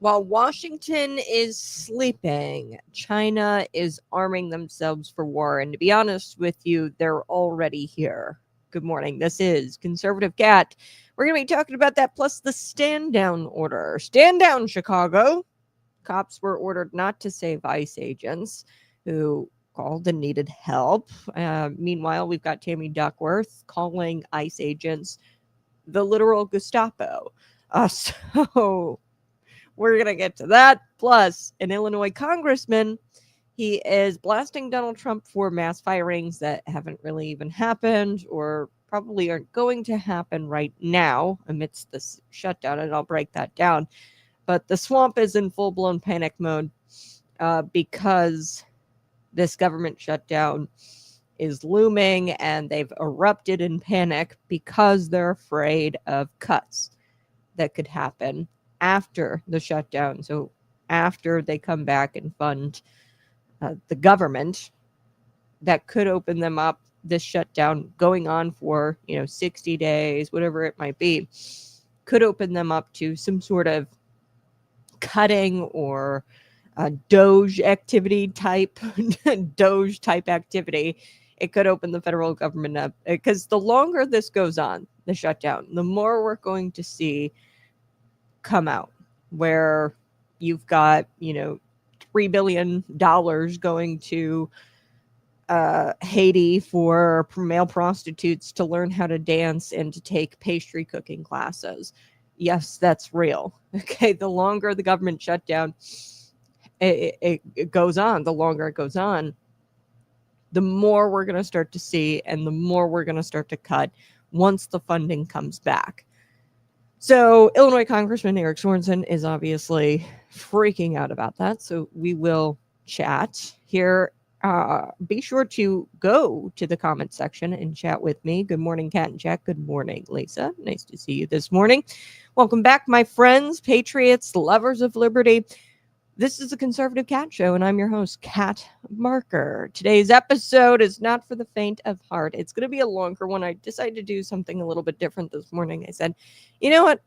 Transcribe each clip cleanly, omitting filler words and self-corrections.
While Washington is sleeping, China is arming themselves for war. And to be honest with you, they're already here. Good morning. This is Conservative Cat. We're going to be talking about that plus the stand down order. Stand down, Chicago. Cops were ordered not to save ICE agents who called and needed help. Meanwhile, we've got Tammy Duckworth calling ICE agents the literal Gestapo. So we're going to get to that. Plus, an Illinois congressman, he is blasting Donald Trump for mass firings that haven't really even happened or probably aren't going to happen right now amidst this shutdown, and I'll break that down. But the swamp is in full-blown panic mode because this government shutdown is looming, and they've erupted in panic because they're afraid of cuts that could happen after the shutdown. So after they come back and fund the government, that could open them up. This shutdown going on for 60 days, whatever it might be, could open them up to some sort of cutting or Doge activity type Doge type activity. It could open the federal government up, because the longer this goes on, the shutdown, the more we're going to see come out, where you've got $3 billion going to Haiti for male prostitutes to learn how to dance and to take pastry cooking classes. Yes, that's real. Okay, the longer the government shutdown it goes on, the longer it goes on, the more we're going to start to see, and the more we're going to start to cut once the funding comes back. So Illinois Congressman Eric Sorensen is obviously freaking out about that. So we will chat here. Be sure to go to the comment section and chat with me. Good morning, Kat and Jack. Good morning, Lisa. Nice to see you this morning. Welcome back, my friends, patriots, lovers of liberty. This is the Conservative Cat Show, and I'm your host, Kat Marker. Today's episode is not for the faint of heart. It's going to be a longer one. I decided to do something a little bit different this morning. I said, you know what?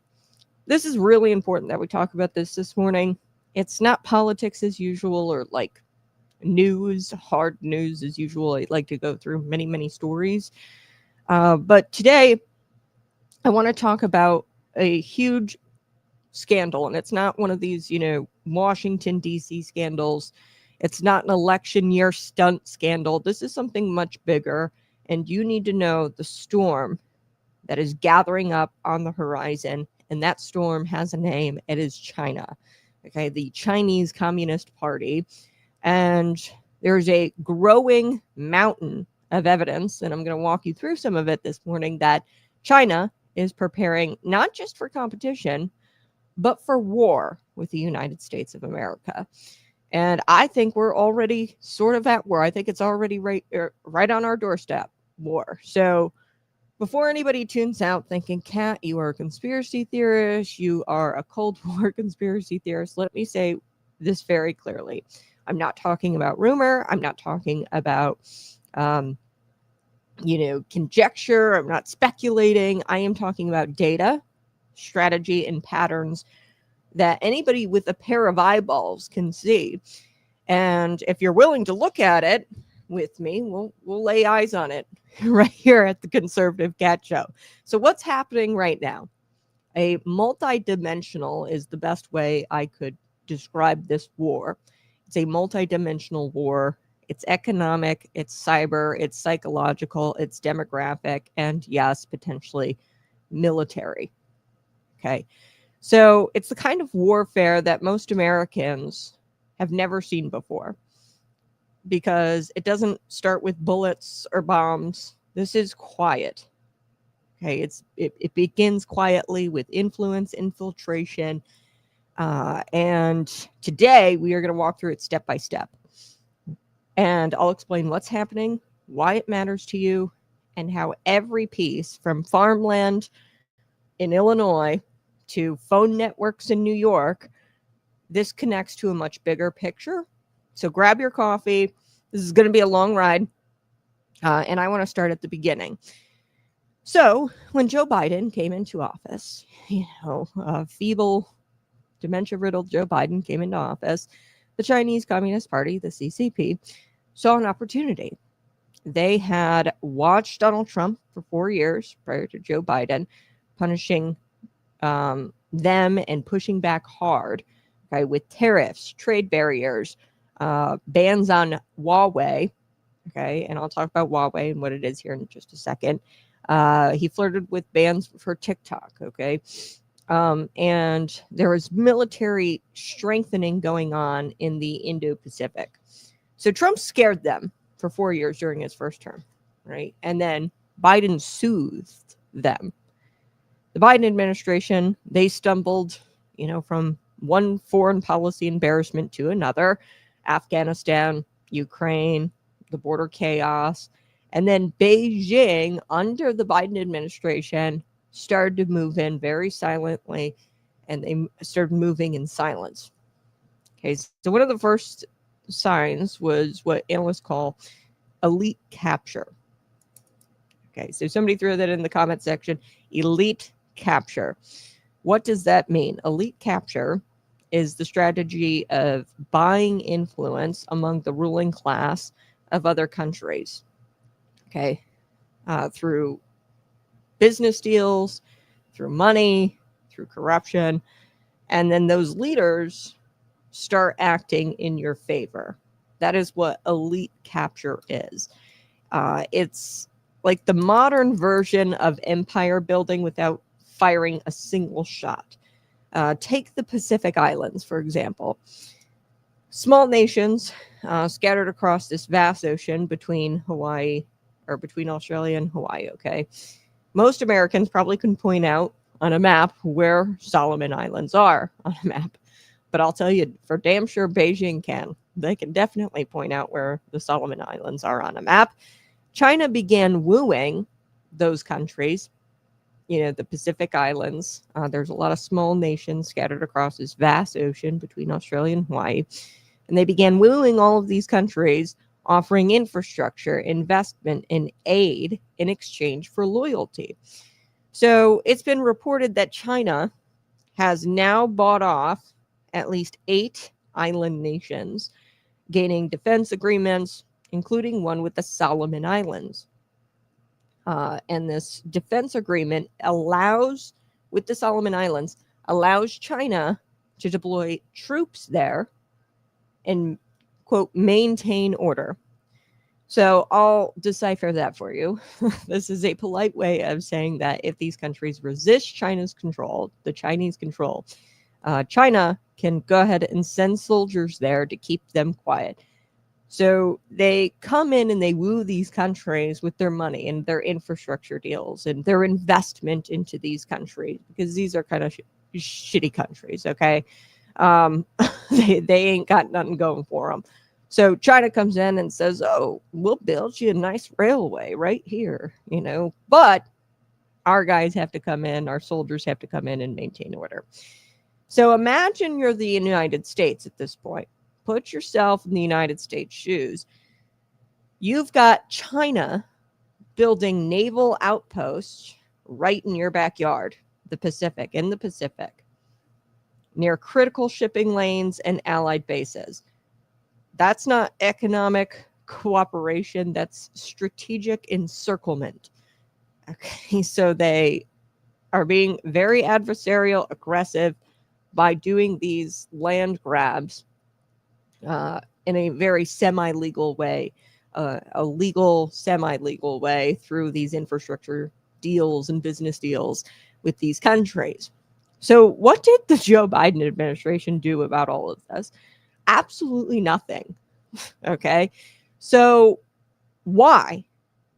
This is really important that we talk about this morning. It's not politics as usual or like news, hard news as usual. I like to go through many, many stories. But today, I want to talk about a huge scandal, and it's not one of these, Washington, D.C. scandals. It's not an election year stunt scandal. This is something much bigger, and you need to know the storm that is gathering up on the horizon, and that storm has a name. It is China, okay, the Chinese Communist Party. And there's a growing mountain of evidence, and I'm going to walk you through some of it this morning, that China is preparing not just for competition, but for war with the United States of America. And I think we're already sort of at war. I think it's already right on our doorstep, war. So before anybody tunes out thinking, Kat, you are a conspiracy theorist, you are a Cold War conspiracy theorist, let me say this very clearly. I'm not talking about rumor. I'm not talking about, conjecture. I'm not speculating. I am talking about data, strategy, and patterns that anybody with a pair of eyeballs can see. And if you're willing to look at it with me, we'll lay eyes on it right here at the Conservative Cat Show. So what's happening right now? A multi-dimensional is the best way I could describe this war. It's a multi-dimensional war. It's economic, it's cyber, it's psychological, it's demographic, and yes, potentially military. Okay. So it's the kind of warfare that most Americans have never seen before, because it doesn't start with bullets or bombs. This is quiet. Okay. It begins quietly with influence, infiltration. And today we are going to walk through it step by step. And I'll explain what's happening, why it matters to you, and how every piece from farmland in Illinois to phone networks in New York, this connects to a much bigger picture. So grab your coffee. This is going to be a long ride. And I want to start at the beginning. So when Joe Biden came into office, a feeble dementia-riddled Joe Biden came into office, the Chinese Communist Party, the CCP, saw an opportunity. They had watched Donald Trump for 4 years prior to Joe Biden, punishing them and pushing back hard, okay, with tariffs, trade barriers, bans on Huawei, okay, and I'll talk about Huawei and what it is here in just a second. He flirted with bans for TikTok, okay, and there was military strengthening going on in the Indo-Pacific. So Trump scared them for 4 years during his first term, right? And then Biden soothed them. The Biden administration, they stumbled, from one foreign policy embarrassment to another. Afghanistan, Ukraine, the border chaos. And then Beijing, under the Biden administration, started to move in very silently, and they started moving in silence. Okay, so one of the first signs was what analysts call elite capture. Okay, so somebody threw that in the comment section. Elite capture. What does that mean? Elite capture is the strategy of buying influence among the ruling class of other countries. Okay, through business deals, through money, through corruption, and then those leaders start acting in your favor. That is what elite capture is. It's like the modern version of empire building without firing a single shot. Take the Pacific Islands, for example. Small nations scattered across this vast ocean between Australia and Hawaii, okay? Most Americans probably can point out on a map where Solomon Islands are on a map. But I'll tell you, for damn sure Beijing can. They can definitely point out where the Solomon Islands are on a map. China began wooing those countries, the Pacific Islands. There's a lot of small nations scattered across this vast ocean between Australia and Hawaii. And they began wooing all of these countries, offering infrastructure, investment, and aid in exchange for loyalty. So it's been reported that China has now bought off at least 8 island nations, gaining defense agreements, including one with the Solomon Islands. And this defense agreement with the Solomon Islands, allows China to deploy troops there and, quote, maintain order. So I'll decipher that for you. This is a polite way of saying that if these countries resist China's control, the Chinese control, China can go ahead and send soldiers there to keep them quiet. So they come in and they woo these countries with their money and their infrastructure deals and their investment into these countries, because these are kind of shitty countries, okay? They ain't got nothing going for them. So China comes in and says, oh, we'll build you a nice railway right here, but our guys have to come in, our soldiers have to come in and maintain order. So imagine you're the United States at this point. Put yourself in the United States shoes. You've got China building naval outposts right in your backyard, in the Pacific, near critical shipping lanes and allied bases. That's not economic cooperation. That's strategic encirclement. Okay, so they are being very adversarial, aggressive by doing these land grabs in a very semi-legal way, a legal, semi-legal way through these infrastructure deals and business deals with these countries. So what did the Joe Biden administration do about all of this? Absolutely nothing. Okay. So why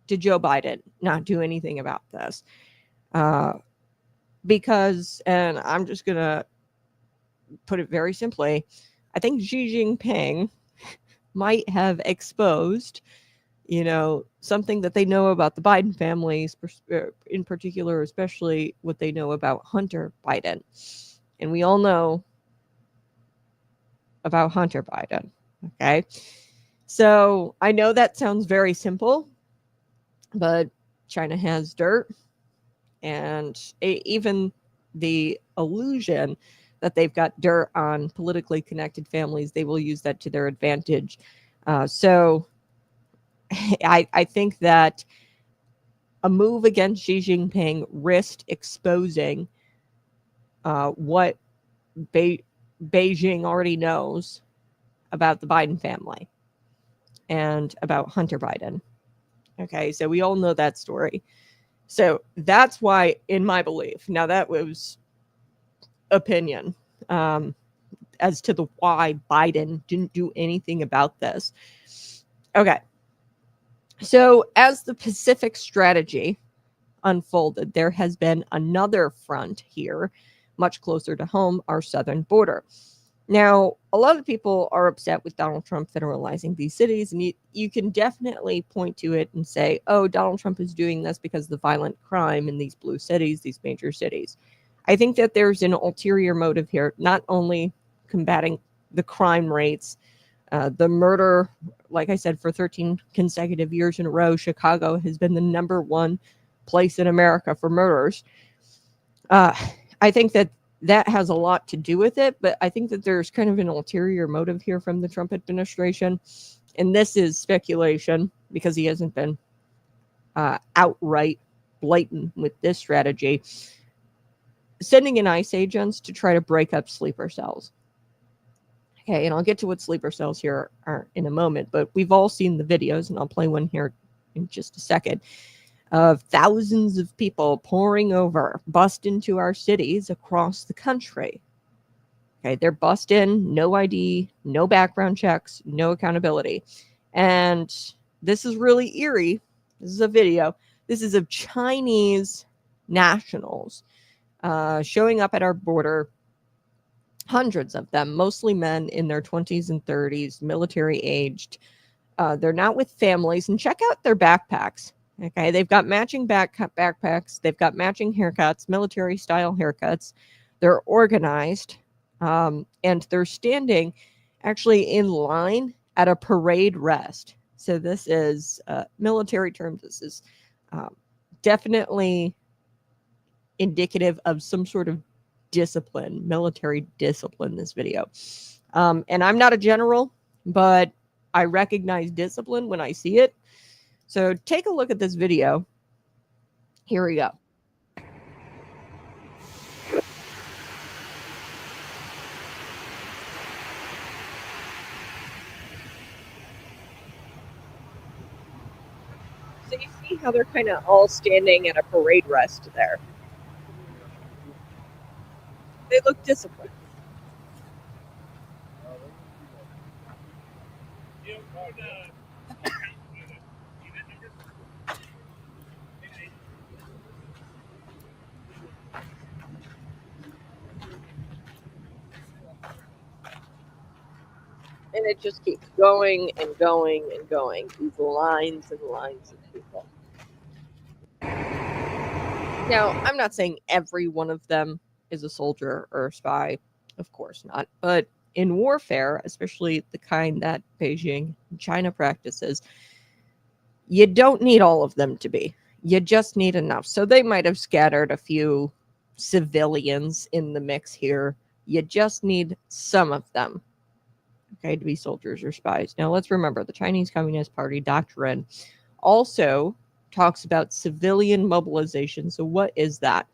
did Joe Biden not do anything about this? Because, and I'm just going to put it very simply, I think Xi Jinping might have exposed, something that they know about the Biden families, in particular, especially what they know about Hunter Biden. And we all know about Hunter Biden. Okay. So I know that sounds very simple, but China has dirt, and even the illusion that they've got dirt on politically connected families, they will use that to their advantage. So I think that a move against Xi Jinping risked exposing what Beijing already knows about the Biden family and about Hunter Biden. Okay, so we all know that story. So that's why, in my belief, now that was opinion, as to the why Biden didn't do anything about this. Okay, so as the Pacific strategy unfolded, there has been another front here, much closer to home, our southern border. Now, a lot of people are upset with Donald Trump federalizing these cities, and you can definitely point to it and say, oh, Donald Trump is doing this because of the violent crime in these blue cities, these major cities. I think that there's an ulterior motive here, not only combating the crime rates, the murder, like I said, for 13 consecutive years in a row, Chicago has been the #1 place in America for murders. I think that has a lot to do with it, but I think that there's kind of an ulterior motive here from the Trump administration. And this is speculation because he hasn't been outright blatant with this strategy. Sending in ICE agents to try to break up sleeper cells. Okay, and I'll get to what sleeper cells here are in a moment, but we've all seen the videos, and I'll play one here in just a second, of thousands of people pouring over, bust into our cities across the country. Okay, they're bust in, no ID, no background checks, no accountability. And this is really eerie. This is a video. This is of Chinese nationals showing up at our border. Hundreds of them, mostly men in their 20s and 30s, military aged. They're not with families. And check out their backpacks. Okay, they've got matching backpacks. They've got matching haircuts, military style haircuts. They're organized, and they're standing actually in line at a parade rest. So this is military terms. This is definitely indicative of some sort of discipline, military discipline, this video. And I'm not a general, but I recognize discipline when I see it. So take a look at this video. Here we go. So you see how they're kind of all standing at a parade rest there. They look disciplined. And it just keeps going and going and going. These lines and lines of people. Now, I'm not saying every one of them is a soldier or a spy. Of course not. But in warfare, especially the kind that Beijing and China practices, you don't need all of them to be. You just need enough. So they might have scattered a few civilians in the mix here. You just need some of them, okay, to be soldiers or spies. Now, let's remember the Chinese Communist Party doctrine also talks about civilian mobilization. So what is that?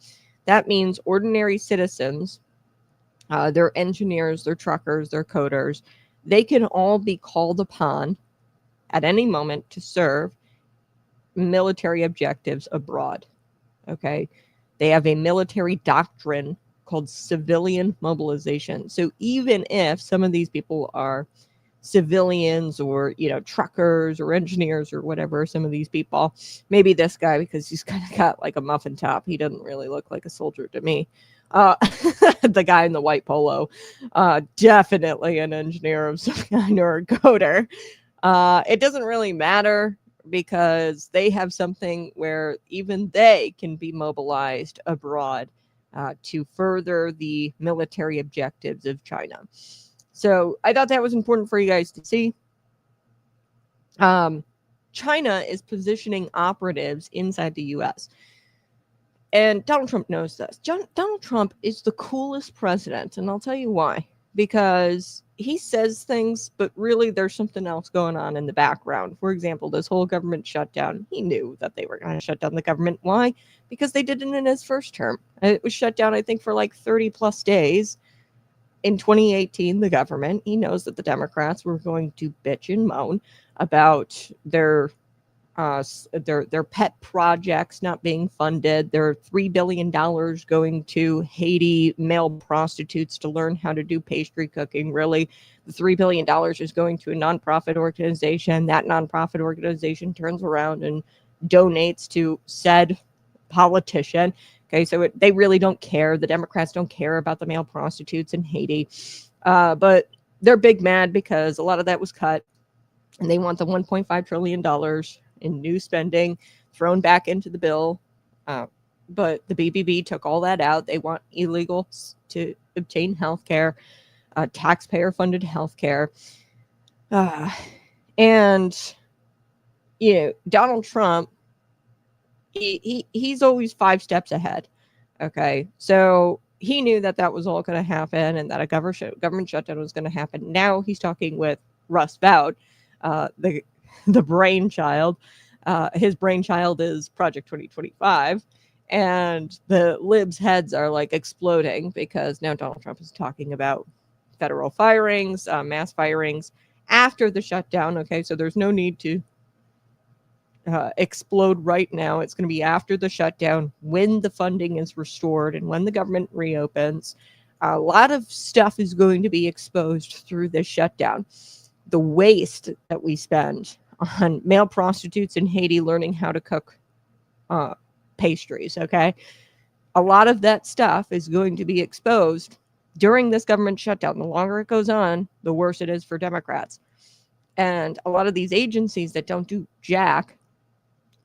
That means ordinary citizens, they're engineers, they're truckers, they're coders. They can all be called upon at any moment to serve military objectives abroad. Okay. They have a military doctrine called civilian mobilization. So even if some of these people are civilians or, truckers or engineers or whatever, some of these people, maybe this guy, because he's kind of got like a muffin top, he doesn't really look like a soldier to me. The guy in the white polo, definitely an engineer of some kind or a coder. It doesn't really matter because they have something where even they can be mobilized abroad to further the military objectives of China. So I thought that was important for you guys to see. China is positioning operatives inside the U.S. And Donald Trump knows this. Donald Trump is the coolest president, and I'll tell you why. Because he says things, but really there's something else going on in the background. For example, this whole government shutdown, he knew that they were going to shut down the government. Why? Because they did it in his first term. It was shut down, I think, for like 30 plus days. In 2018, the government, he knows that the Democrats were going to bitch and moan about their pet projects not being funded. There are $3 billion going to Haiti male prostitutes to learn how to do pastry cooking. Really, the $3 billion is going to a nonprofit organization. That nonprofit organization turns around and donates to said politician. Okay, so they really don't care. The Democrats don't care about the male prostitutes in Haiti. But they're big mad because a lot of that was cut. And they want the $1.5 trillion in new spending thrown back into the bill. But the BBB took all that out. They want illegals to obtain health care, taxpayer-funded health care. And, Donald Trump, he's always 5 steps ahead. Okay, so he knew that was all going to happen and that a government shutdown was going to happen. Now he's talking with Russ Vought, the brainchild. His brainchild is Project 2025, and the libs' heads are like exploding because now Donald Trump is talking about federal firings, mass firings after the shutdown. Okay, so there's no need to explode right now. It's going to be after the shutdown, when the funding is restored and when the government reopens. A lot of stuff is going to be exposed through this shutdown. The waste that we spend on male prostitutes in Haiti learning how to cook pastries, okay? A lot of that stuff is going to be exposed during this government shutdown. The longer it goes on, the worse it is for Democrats. And a lot of these agencies that don't do jack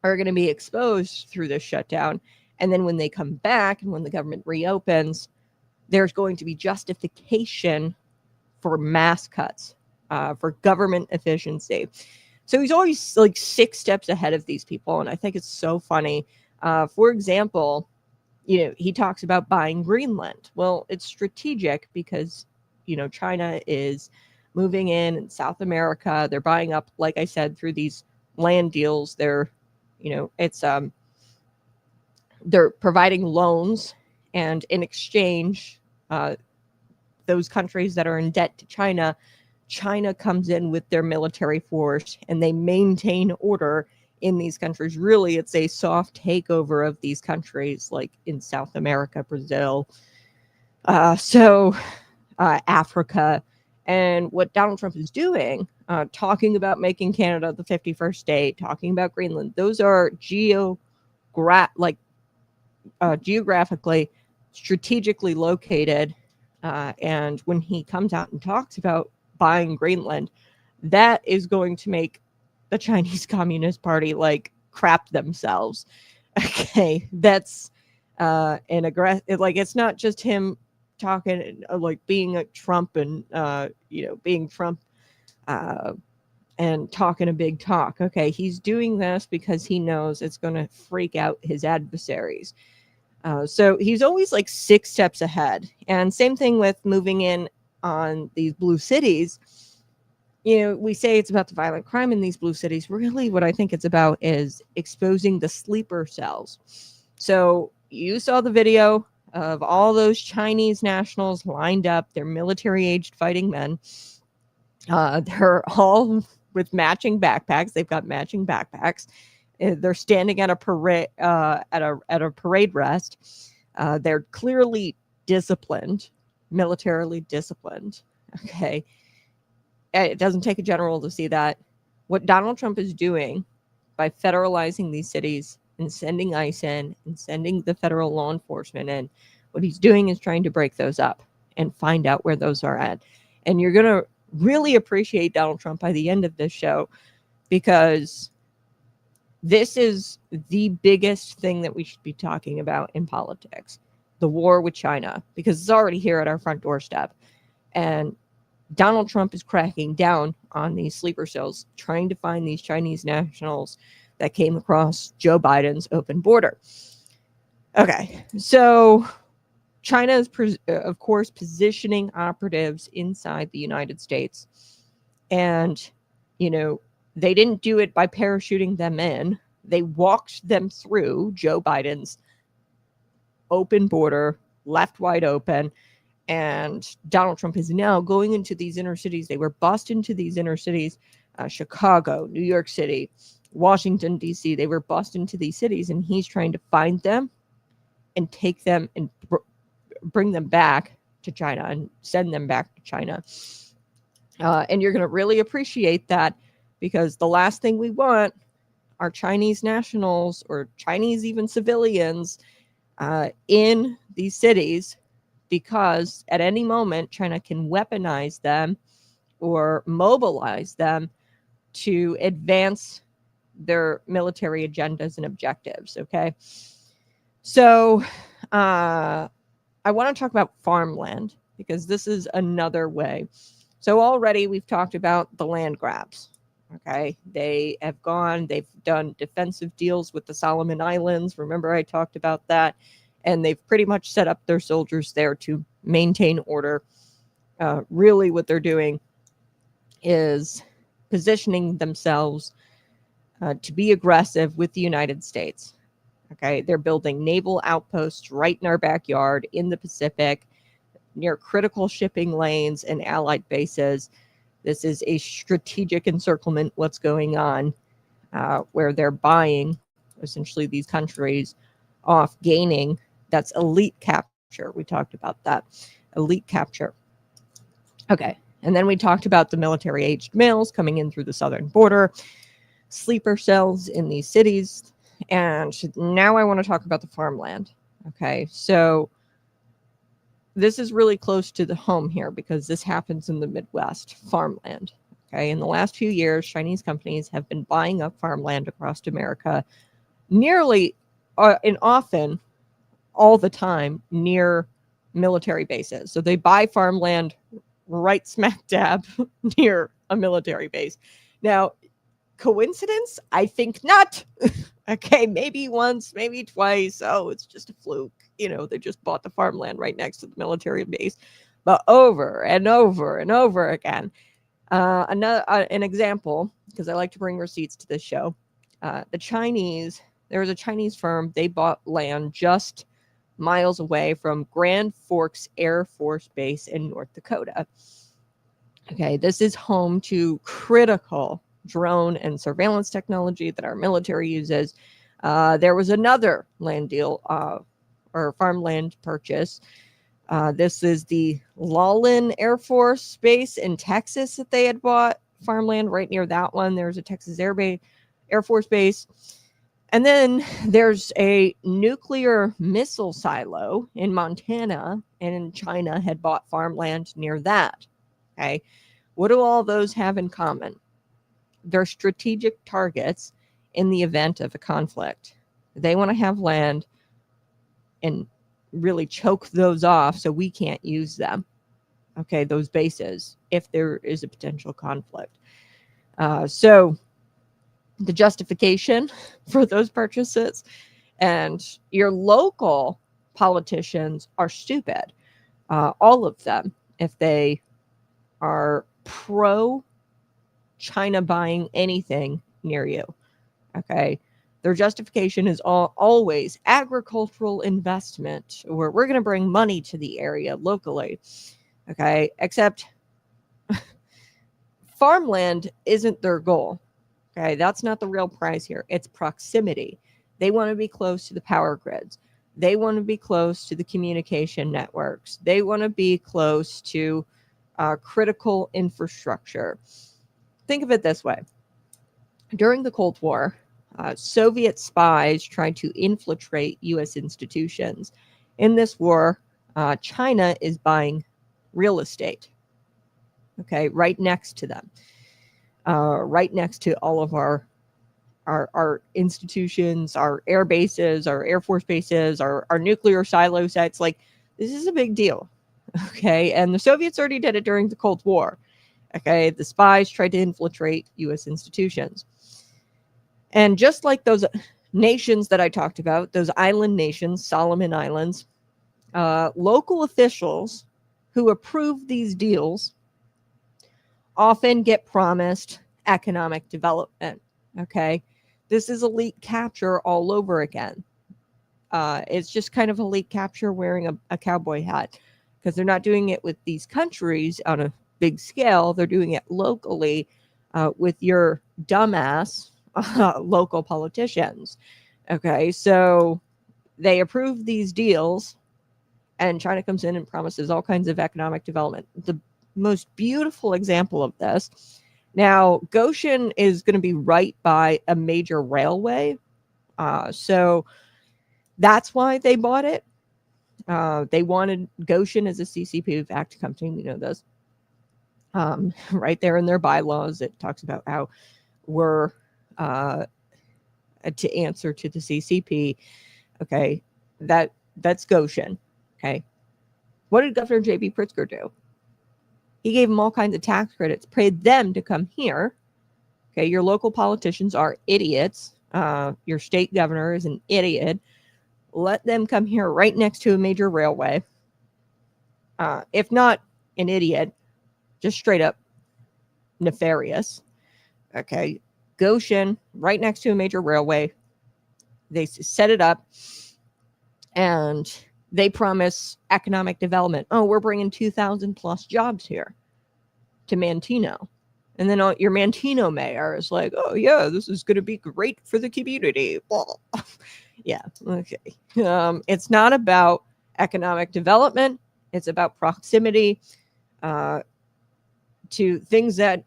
are going to be exposed through this shutdown. And then when they come back and when the government reopens, there's going to be justification for mass cuts, for government efficiency. So he's always like 6 steps ahead of these people. And I think it's so funny. For example, he talks about buying Greenland. Well, it's strategic because, China is moving in South America. They're buying up, like I said, through these land deals. They're providing loans, and in exchange, those countries that are in debt to China comes in with their military force and they maintain order in these countries. Really, it's a soft takeover of these countries, like in South America, Brazil, Africa. And what Donald Trump is doing, talking about making Canada the 51st state, talking about Greenland, those are geographically, strategically located. And when he comes out and talks about buying Greenland, that is going to make the Chinese Communist Party crap themselves. Okay, that's an aggressive. It's not just him talking being a Trump and being Trump and talking a big talk. Okay, he's doing this because he knows it's going to freak out his adversaries. So he's always 6 steps ahead. And same thing with moving in on these blue cities. We say it's about the violent crime in these blue cities. Really, what I think it's about is exposing the sleeper cells. So you saw the video of all those Chinese nationals lined up. They're military-aged fighting men. They're all with matching backpacks. They've got matching backpacks. They're standing at a parade at a parade rest. They're clearly disciplined, militarily disciplined. Okay, it doesn't take a general to see that. What Donald Trump is doing by federalizing these cities and sending ICE in and sending the federal law enforcement in, what he's doing is trying to break those up and find out where those are at. And you're going to really appreciate Donald Trump by the end of this show, because this is the biggest thing that we should be talking about in politics, the war with China, because it's already here at our front doorstep. And Donald Trump is cracking down on these sleeper cells, trying to find these Chinese nationals that came across Joe Biden's open border. Okay, so China is, of course, positioning operatives inside the United States. And, they didn't do it by parachuting them in. They walked them through Joe Biden's open border, left wide open. And Donald Trump is now going into these inner cities. They were bussed into these inner cities, Chicago, New York City, Washington, D.C. They were bussed into these cities, and he's trying to find them and take them and bring them back to China and send them back to China. And you're going to really appreciate that, because the last thing we want are Chinese nationals or Chinese even civilians in these cities, because at any moment China can weaponize them or mobilize them to advance their military agendas and objectives. Okay. So I want to talk about farmland, because this is another way. So already we've talked about the land grabs. Okay. They've done defensive deals with the Solomon Islands. Remember, I talked about that. And they've pretty much set up their soldiers there to maintain order. Really, what they're doing is positioning themselves to be aggressive with the United States. Okay, they're building naval outposts right in our backyard in the Pacific, near critical shipping lanes and allied bases. This is a strategic encirclement, what's going on, where they're buying essentially these countries off, gaining. That's elite capture. We talked about that. Elite capture. Okay. And then we talked about the military aged males coming in through the southern border, sleeper cells in these cities. And now I want to talk about the farmland. Okay. So this is really close to the home here, because this happens in the Midwest, farmland. Okay. In the last few years, Chinese companies have been buying up farmland across America, nearly and often all the time near military bases. So they buy farmland right smack dab near a military base. Now, coincidence? I think not. Okay, maybe once, maybe twice. Oh, it's just a fluke. They just bought the farmland right next to the military base. But over and over and over again. An example, because I like to bring receipts to this show. There was a Chinese firm. They bought land just miles away from Grand Forks Air Force Base in North Dakota. Okay, this is home to critical drone and surveillance technology that our military uses. There was another land deal or farmland purchase. This is the Lawlin Air Force Base in Texas that they had bought farmland right near that one. There's a Texas Air Force Base. And then there's a nuclear missile silo in Montana, and China had bought farmland near that. Okay. What do all those have in common? They're strategic targets in the event of a conflict. They want to have land and really choke those off so we can't use them. Okay, those bases, if there is a potential conflict. So the justification for those purchases, and your local politicians are stupid. All of them, if they are pro China buying anything near you. Okay. Their justification is always agricultural investment, or we're going to bring money to the area locally. Okay. Except farmland isn't their goal. Okay. That's not the real prize here. It's proximity. They want to be close to the power grids. They want to be close to the communication networks. They want to be close to critical infrastructure. Think of it this way. During the Cold War, Soviet spies tried to infiltrate U.S. institutions. In this war, China is buying real estate, okay, right next to them, right next to all of our institutions, our air bases, our Air Force bases, our nuclear silo sites. Like, this is a big deal, okay? And the Soviets already did it during the Cold War, okay? The spies tried to infiltrate U.S. institutions. And just like those nations that I talked about, those island nations, Solomon Islands, local officials who approve these deals often get promised economic development. Okay. This is elite capture all over again. It's just kind of elite capture wearing a cowboy hat, because they're not doing it with these countries on a big scale. They're doing it locally with your dumbass local politicians. Okay. So they approve these deals, and China comes in and promises all kinds of economic development. The most beautiful example of this. Now, Goshen is going to be right by a major railway. So that's why they bought it. They wanted Goshen as a CCP-backed company. We know this. Right there in their bylaws, it talks about how we're to answer to the CCP. Okay, that's Goshen. Okay, what did Governor J.B. Pritzker do? He gave them all kinds of tax credits, paid them to come here. Okay, your local politicians are idiots. Your state governor is an idiot. Let them come here right next to a major railway. If not an idiot, just straight up nefarious. Okay, Goshen, right next to a major railway. They set it up, and they promise economic development. Oh, we're bringing 2,000 plus jobs here to Manteno. And then your Manteno mayor is like, oh, yeah, this is going to be great for the community. Yeah, okay. It's not about economic development. It's about proximity to things that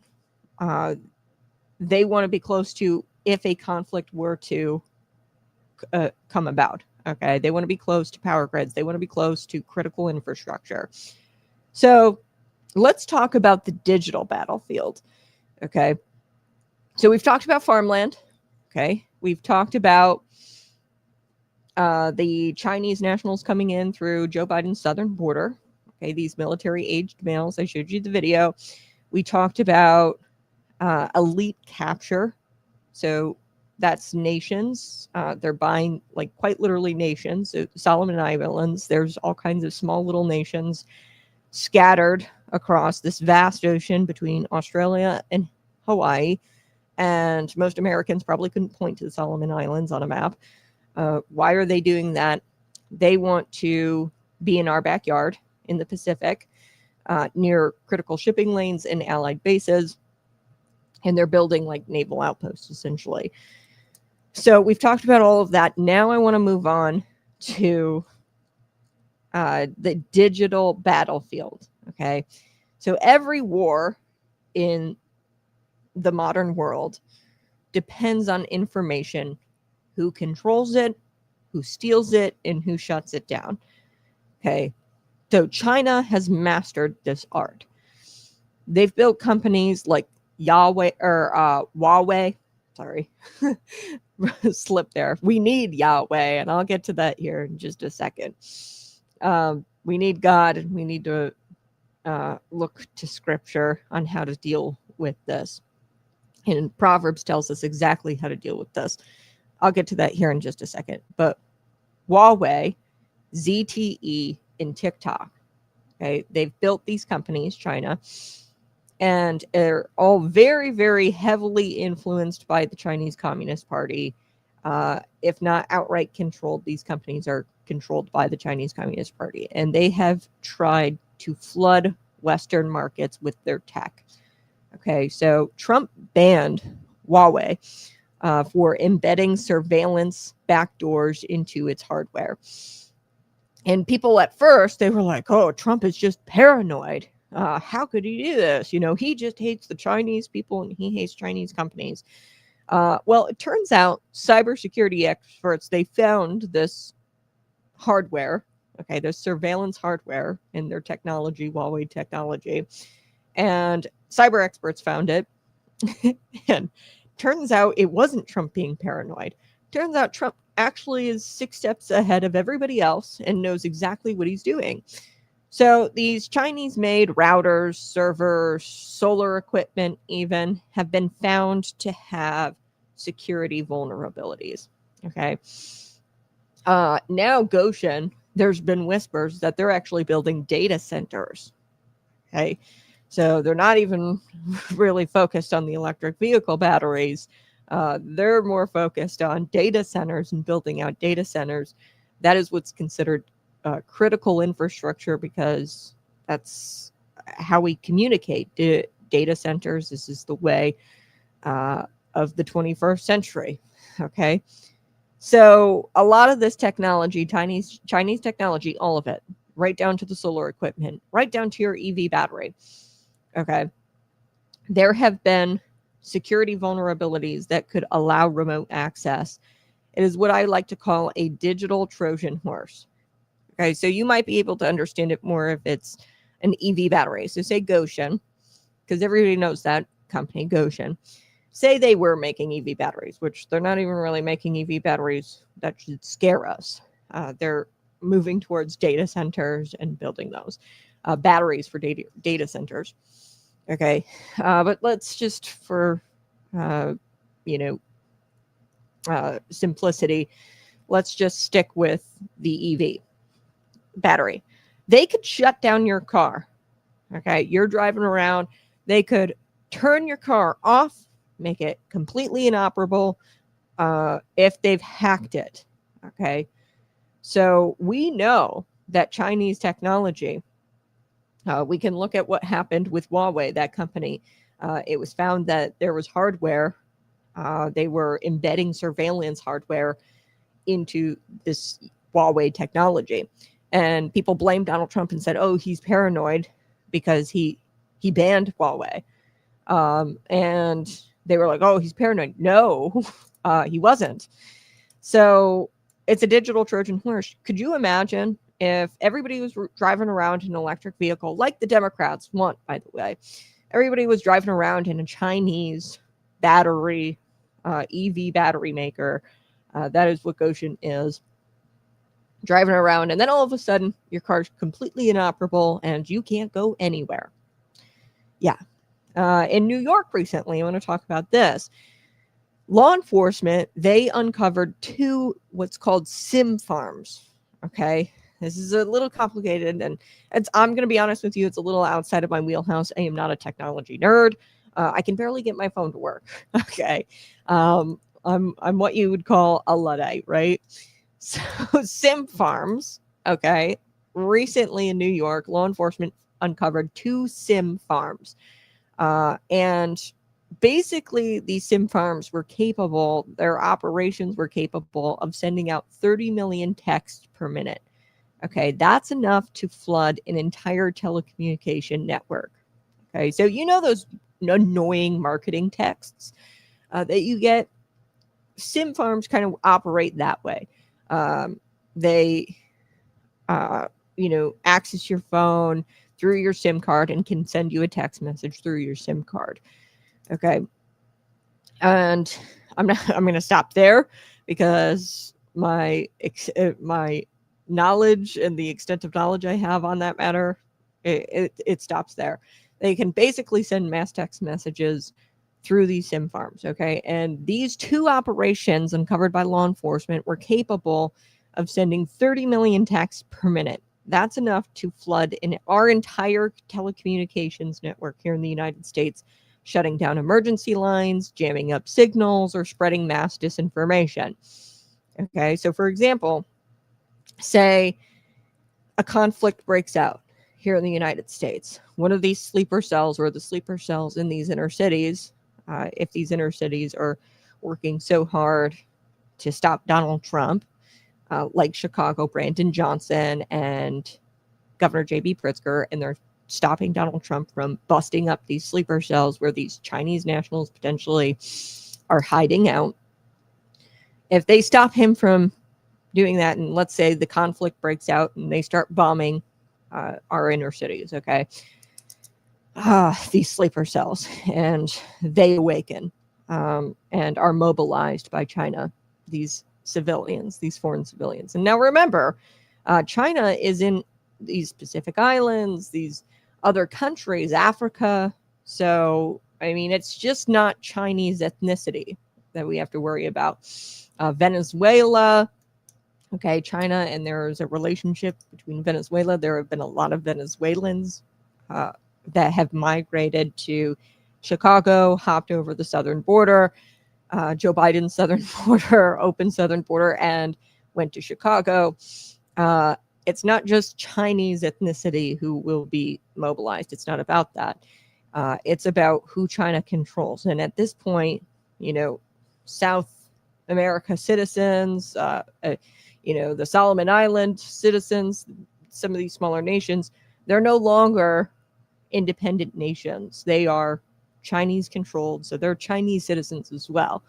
they want to be close to if a conflict were to come about. Okay, they want to be close to power grids. They want to be close to critical infrastructure. So let's talk about the digital battlefield. Okay, so we've talked about farmland. Okay, we've talked about the Chinese nationals coming in through Joe Biden's southern border. Okay, these military-aged males. I showed you the video. We talked about elite capture. So that's nations. They're buying, like, quite literally nations. So Solomon Islands, there's all kinds of small little nations scattered across this vast ocean between Australia and Hawaii. And most Americans probably couldn't point to the Solomon Islands on a map. Why are they doing that? They want to be in our backyard in the Pacific, near critical shipping lanes and allied bases. And they're building like naval outposts, essentially. So we've talked about all of that. Now I want to move on to the digital battlefield. Okay. So every war in the modern world depends on information, who controls it, who steals it, and who shuts it down. Okay. So China has mastered this art. They've built companies like Huawei. Sorry. Slip there. We need Yahweh, and I'll get to that here in just a second. We need God, and we need to look to scripture on how to deal with this. And Proverbs tells us exactly how to deal with this. I'll get to that here in just a second. But Huawei, ZTE, and TikTok, okay, they've built these companies, China, and are all very, very heavily influenced by the Chinese Communist Party. If not outright controlled, these companies are controlled by the Chinese Communist Party. And they have tried to flood Western markets with their tech. Okay, so Trump banned Huawei for embedding surveillance backdoors into its hardware. And people at first, they were like, oh, Trump is just paranoid. How could he do this? You know, he just hates the Chinese people and he hates Chinese companies. Well, it turns out cybersecurity experts, they found this hardware, okay, this surveillance hardware in their technology, Huawei technology, and cyber experts found it. And turns out it wasn't Trump being paranoid. Turns out Trump actually is 6 steps ahead of everybody else and knows exactly what he's doing. So these Chinese-made routers, servers, solar equipment even have been found to have security vulnerabilities. Okay. Now Goshen, there's been whispers that they're actually building data centers. Okay. So they're not even really focused on the electric vehicle batteries. They're more focused on data centers and building out data centers. That is what's considered critical infrastructure, because that's how we communicate. Data centers, this is the way of the 21st century. Okay. So a lot of this technology, Chinese technology, all of it, right down to the solar equipment, right down to your EV battery. Okay. There have been security vulnerabilities that could allow remote access. It is what I like to call a digital Trojan horse. Okay. So you might be able to understand it more if it's an EV battery. So say Goshen, because everybody knows that company, Goshen. Say they were making EV batteries, which they're not even really making EV batteries. That should scare us. They're moving towards data centers and building those batteries for data centers. Okay. But let's just, for, simplicity, let's just stick with the EV battery. They could shut down your car. Okay. You're driving around. They could turn your car off, make it completely inoperable if they've hacked it. Okay. So we know that Chinese technology, we can look at what happened with Huawei, that company. It was found that there was hardware. They were embedding surveillance hardware into this Huawei technology. And people blamed Donald Trump and said, oh, he's paranoid because he banned Huawei. And they were like, oh, he's paranoid. No, he wasn't. So it's a digital Trojan horse. Could you imagine if everybody was driving around in an electric vehicle, like the Democrats want, by the way? Everybody was driving around in a Chinese battery, EV battery maker. That is what Goshen is. Driving around, and then all of a sudden, your car's completely inoperable and you can't go anywhere. Yeah. In New York recently, I want to talk about this. Law enforcement, they uncovered 2 what's called SIM farms. Okay. This is a little complicated, and I'm going to be honest with you, it's a little outside of my wheelhouse. I am not a technology nerd. I can barely get my phone to work. Okay. I'm what you would call a Luddite, right? So SIM farms, okay. Recently in New York, law enforcement uncovered 2 SIM farms. And basically these SIM farms were capable, their operations were capable of sending out 30 million texts per minute. Okay, that's enough to flood an entire telecommunication network. Okay, so you know those annoying marketing texts that you get? SIM farms kind of operate that way. They, access your phone through your SIM card and can send you a text message through your SIM card. Okay. And I'm going to stop there, because my knowledge and the extent of knowledge I have on that matter, it stops there. They can basically send mass text messages through these SIM farms. Okay. And these 2 operations uncovered by law enforcement were capable of sending 30 million texts per minute. That's enough to flood our entire telecommunications network here in the United States, shutting down emergency lines, jamming up signals, or spreading mass disinformation. Okay, so for example, say a conflict breaks out here in the United States. One of these sleeper cells, or the sleeper cells in these inner cities, if these inner cities are working so hard to stop Donald Trump, like Chicago, Brandon Johnson, and Governor J.B. Pritzker, and they're stopping Donald Trump from busting up these sleeper cells where these Chinese nationals potentially are hiding out. If they stop him from doing that, and let's say the conflict breaks out and they start bombing our inner cities, okay, these sleeper cells, and they awaken and are mobilized by China, these civilians, these foreign civilians. And now remember, China is in these Pacific Islands, these other countries, Africa. So, I mean, it's just not Chinese ethnicity. that we have to worry about. Venezuela. Okay, China, and there's a relationship between Venezuela. There have been a lot of Venezuelans that have migrated to Chicago, hopped over the southern border, Joe Biden's southern border, open southern border, and went to Chicago. It's not just Chinese ethnicity who will be mobilized. It's not about that. It's about who China controls. And at this point, South America citizens, the Solomon Island citizens, some of these smaller nations, they're no longer independent nations. They are Chinese controlled. So they're Chinese citizens as well.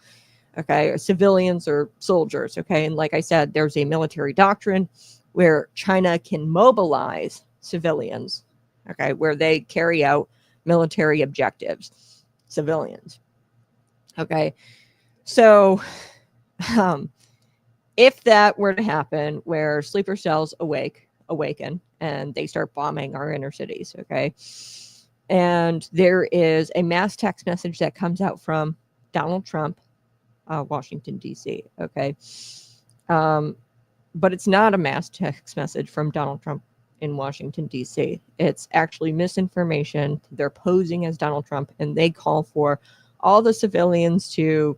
Okay. Civilians or soldiers. Okay. And like I said, there's a military doctrine where China can mobilize civilians. Okay. Where they carry out military objectives, civilians. Okay. So, if that were to happen, where sleeper cells awaken and they start bombing our inner cities, okay, and there is a mass text message that comes out from Donald Trump, Washington, D.C., okay, but it's not a mass text message from Donald Trump in Washington, D.C. It's actually misinformation. They're posing as Donald Trump, and they call for all the civilians to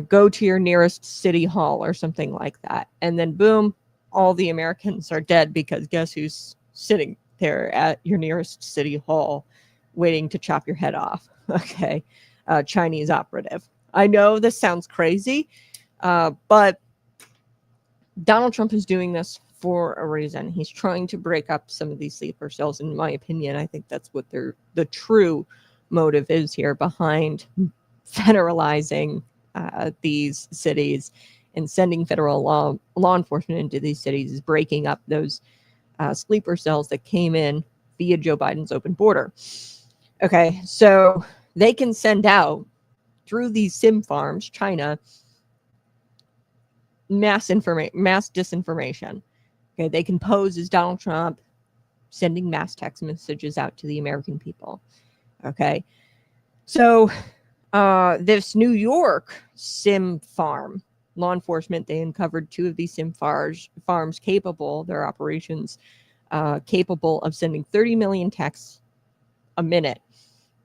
go to your nearest city hall or something like that. And then boom, all the Americans are dead, because guess who's sitting there at your nearest city hall waiting to chop your head off? Okay. Chinese operative. I know this sounds crazy, but Donald Trump is doing this for a reason. He's trying to break up some of these sleeper cells. In my opinion, I think that's what the true motive is here behind federalizing these cities and sending federal law enforcement into these cities, is breaking up those sleeper cells that came in via Joe Biden's open border. Okay, so they can send out through these SIM farms, China, mass disinformation. Okay, they can pose as Donald Trump, sending mass text messages out to the American people. Okay, so this New York SIM farm, law enforcement, they uncovered 2 of these SIM farms capable, their operations capable of sending 30 million texts a minute.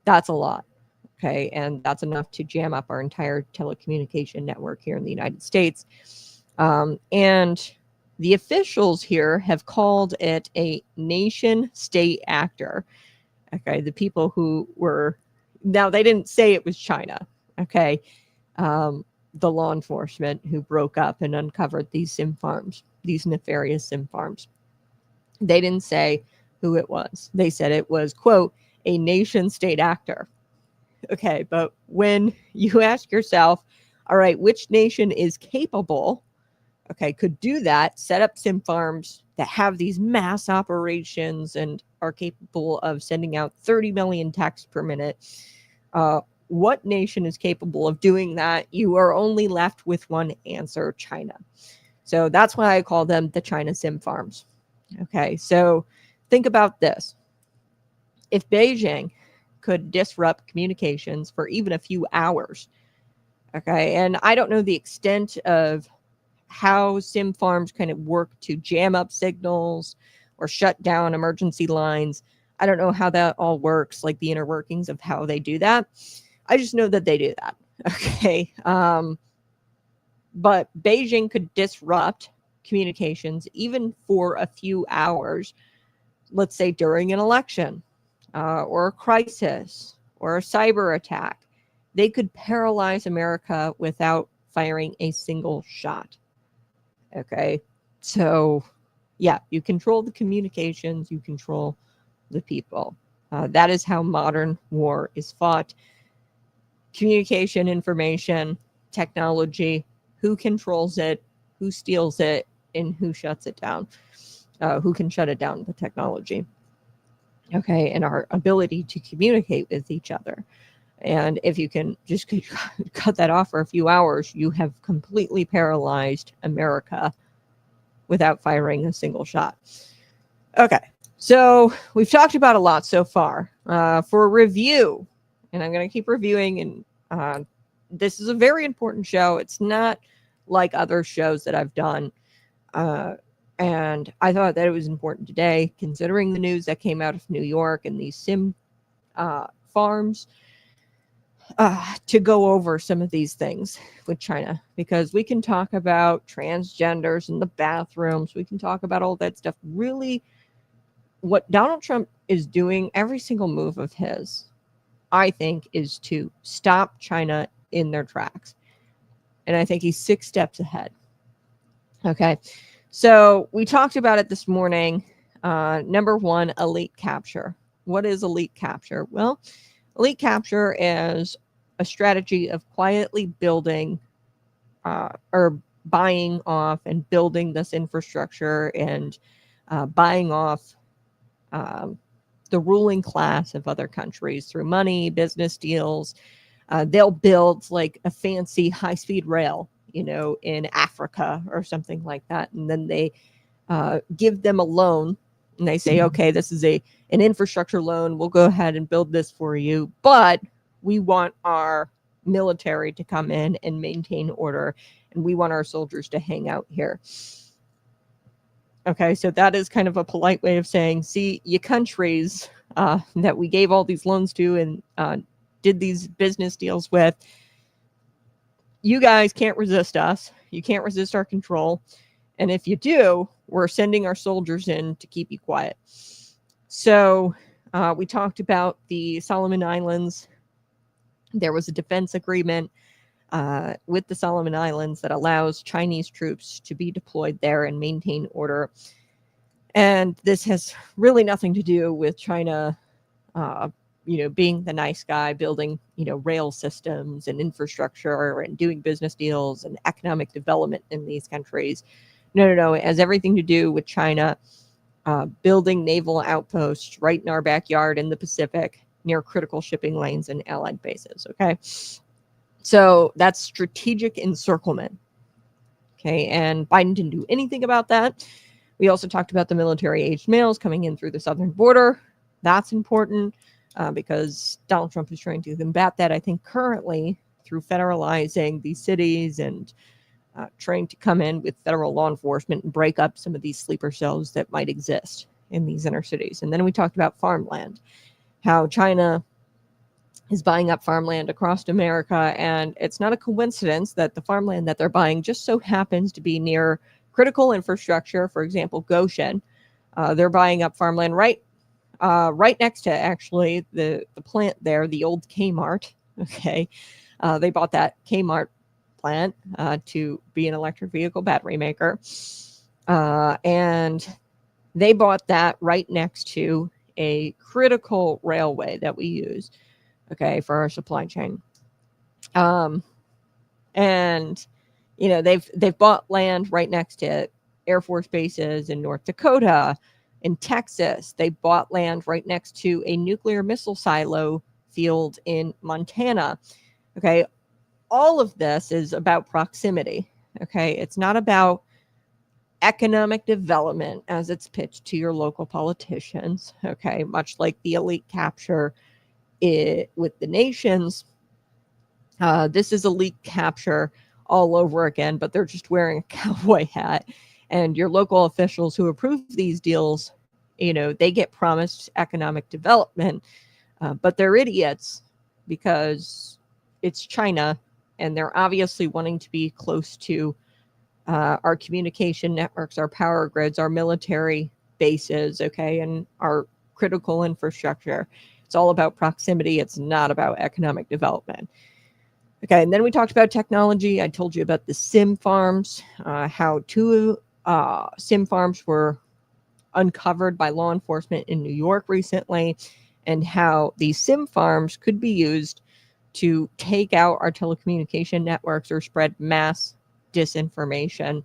That's a lot. Okay. And that's enough to jam up our entire telecommunication network here in the United States. And the officials here have called it a nation state actor. Okay. The people who were, now they didn't say it was China. Okay. The law enforcement who broke up and uncovered these SIM farms, these nefarious SIM farms. They didn't say who it was. They said it was, quote, a nation state actor. Okay, but when you ask yourself, all right, which nation is capable, okay, could do that, set up SIM farms that have these mass operations and are capable of sending out 30 million texts per minute, what nation is capable of doing that? You are only left with one answer: China. So that's why I call them the China SIM farms. Okay, so think about this. If Beijing could disrupt communications for even a few hours, okay, and I don't know the extent of how SIM farms kind of work to jam up signals or shut down emergency lines. I don't know how that all works, like the inner workings of how they do that. I just know that they do that. Okay. But Beijing could disrupt communications even for a few hours, let's say during an election or a crisis or a cyber attack. They could paralyze America without firing a single shot. Okay. So, yeah, you control the communications, you control the people. That is how modern war is fought. Communication, information, technology, who controls it, who steals it, and who shuts it down. Who can shut it down, the technology. Okay, and our ability to communicate with each other. And if you can just cut that off for a few hours, you have completely paralyzed America without firing a single shot. Okay, so we've talked about a lot so far. For review, and I'm going to keep reviewing and this is a very important show. It's not like other shows that I've done. And I thought that it was important today, considering the news that came out of New York and these sim farms, to go over some of these things with China, because we can talk about transgenders in the bathrooms. We can talk about all that stuff. Really, what Donald Trump is doing, every single move of his, I think, is to stop China in their tracks. And I think he's 6 steps ahead. Okay. So we talked about it this morning. Number 1, elite capture. What is elite capture? Well, elite capture is a strategy of quietly building or buying off and building this infrastructure and buying off the ruling class of other countries through money, business deals. They'll build like a fancy high-speed rail, in Africa or something like that. And then they give them a loan and they say, okay, this is an infrastructure loan. We'll go ahead and build this for you, but we want our military to come in and maintain order, and we want our soldiers to hang out here. Okay, so that is kind of a polite way of saying, see, you countries that we gave all these loans to and did these business deals with, you guys can't resist us. You can't resist our control. And if you do, we're sending our soldiers in to keep you quiet. So we talked about the Solomon Islands. There was a defense agreement with the Solomon Islands that allows Chinese troops to be deployed there and maintain order. And this has really nothing to do with China, being the nice guy, building, rail systems and infrastructure and doing business deals and economic development in these countries. No. It has everything to do with China building naval outposts right in our backyard in the Pacific near critical shipping lanes and allied bases. Okay. So that's strategic encirclement. Okay. And Biden didn't do anything about that. We also talked about the military-aged males coming in through the southern border. That's important because Donald Trump is trying to combat that, I think, currently through federalizing these cities and trying to come in with federal law enforcement and break up some of these sleeper cells that might exist in these inner cities. And then we talked about farmland, how China is buying up farmland across America. And it's not a coincidence that the farmland that they're buying just so happens to be near critical infrastructure. For example, Goshen. They're buying up farmland right next to actually the plant there, the old Kmart. Okay. They bought that Kmart plant to be an electric vehicle battery maker. And they bought that right next to a critical railway that we use, okay, for our supply chain. And they've bought land right next to Air Force bases in North Dakota, in Texas. They bought land right next to a nuclear missile silo field in Montana. Okay. All of this is about proximity. Okay. It's not about economic development as it's pitched to your local politicians. Okay. Much like the elite capture with the nations. This is elite capture all over again, but they're just wearing a cowboy hat. And your local officials who approve these deals, they get promised economic development, but they're idiots because it's China and they're obviously wanting to be close to our communication networks, our power grids, our military bases, okay, and our critical infrastructure. It's all about proximity. It's not about economic development. Okay, and then we talked about technology. I told you about the sim farms, how 2 sim farms were uncovered by law enforcement in New York recently, and how these sim farms could be used to take out our telecommunication networks or spread mass disinformation,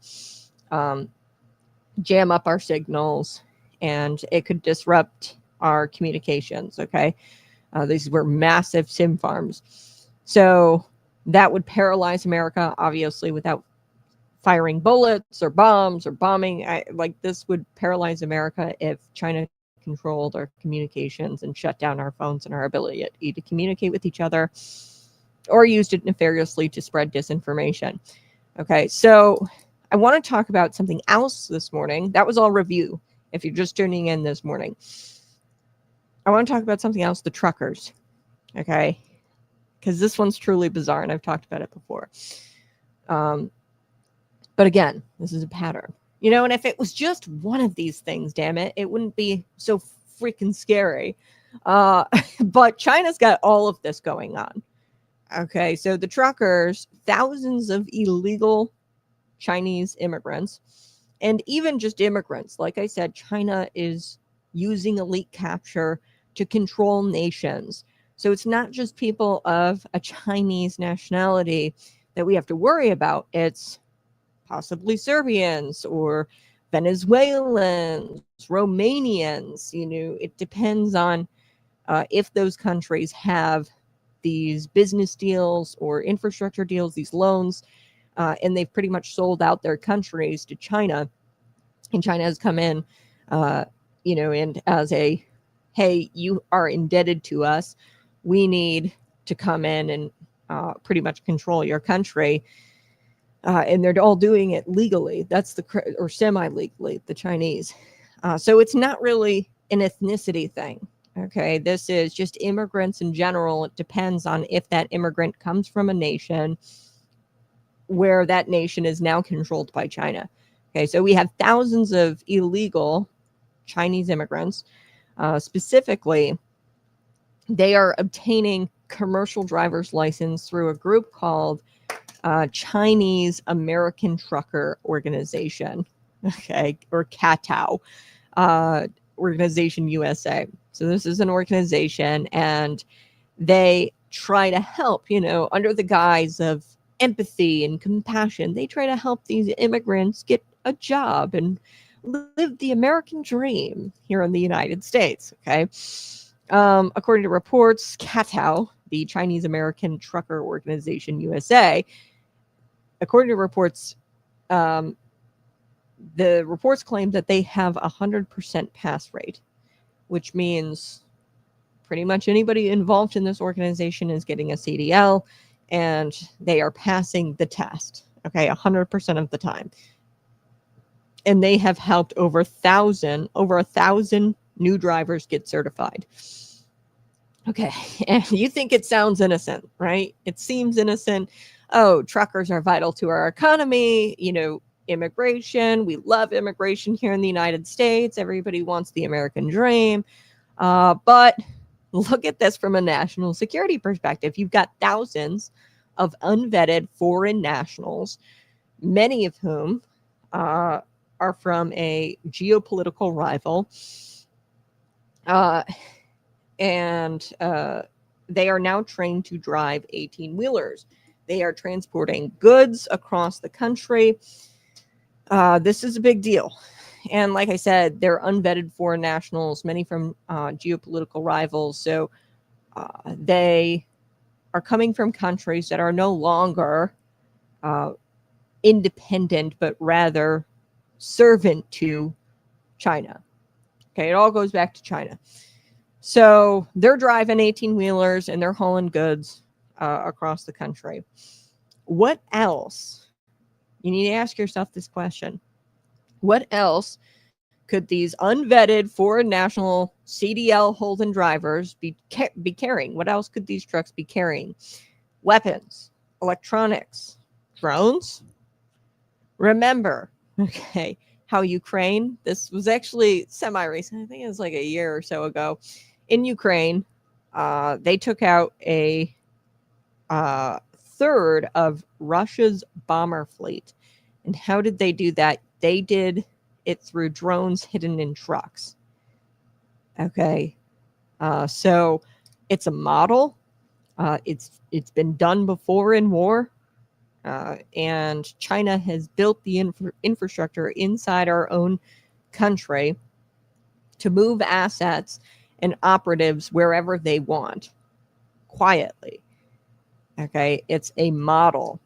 jam up our signals, and it could disrupt our communications, okay? These were massive sim farms. So that would paralyze America, obviously, without firing bullets or bombs or bombing. This would paralyze America if China controlled our communications and shut down our phones and our ability to communicate with each other. or used it nefariously to spread disinformation. Okay, so I want to talk about something else this morning. That was all review. If you're just tuning in this morning, I want to talk about something else, the truckers. Okay, because this one's truly bizarre, and I've talked about it before. But again, this is a pattern. And if it was just one of these things, damn it, it wouldn't be so freaking scary. But China's got all of this going on. Okay, so the truckers, thousands of illegal Chinese immigrants, and even just immigrants. Like I said, China is using elite capture to control nations. So it's not just people of a Chinese nationality that we have to worry about. It's possibly Serbians or Venezuelans, Romanians. It depends on if those countries have these business deals or infrastructure deals, these loans, and they've pretty much sold out their countries to China. And China has come in, and as a, hey, you are indebted to us. We need to come in and pretty much control your country. And they're all doing it legally. That's or semi-legally, the Chinese. So it's not really an ethnicity thing. Okay, this is just immigrants in general. It depends on if that immigrant comes from a nation where that nation is now controlled by China. Okay, so we have thousands of illegal Chinese immigrants. Specifically, they are obtaining commercial driver's license through a group called Chinese American Trucker Organization, okay, or CATAO, Organization USA. So this is an organization, and they try to help, under the guise of empathy and compassion. They try to help these immigrants get a job and live the American dream here in the United States, okay? According to reports, CATAO, the Chinese American Trucker Organization USA, according to reports, the reports claim that they have 100% pass rate, which means pretty much anybody involved in this organization is getting a CDL, and they are passing the test, okay, 100% of the time. And they have helped over 1,000 new drivers get certified. Okay, and you think it sounds innocent, right? It seems innocent. Oh, truckers are vital to our economy, immigration. We love immigration here in the United States. Everybody wants the American dream. But look at this from a national security perspective. You've got thousands of unvetted foreign nationals, many of whom are from a geopolitical rival. And they are now trained to drive 18-wheelers. They are transporting goods across the country. This is a big deal. And like I said, they're unvetted foreign nationals, many from geopolitical rivals. So they are coming from countries that are no longer independent, but rather servant to China. Okay, it all goes back to China. So they're driving 18-wheelers and they're hauling goods across the country. What else? You need to ask yourself this question. What else could these unvetted foreign national CDL holding drivers be carrying? What else could these trucks be carrying? Weapons, electronics, drones? Remember, okay, how Ukraine, this was actually semi-recent, I think it was like a year or so ago. In Ukraine, they took out a third of Russia's bomber fleet. And how did they do that? They did it through drones hidden in trucks. Okay, so it's a model. It's been done before in war, and China has built the infrastructure inside our own country to move assets and operatives wherever they want, quietly. Okay, it's a model,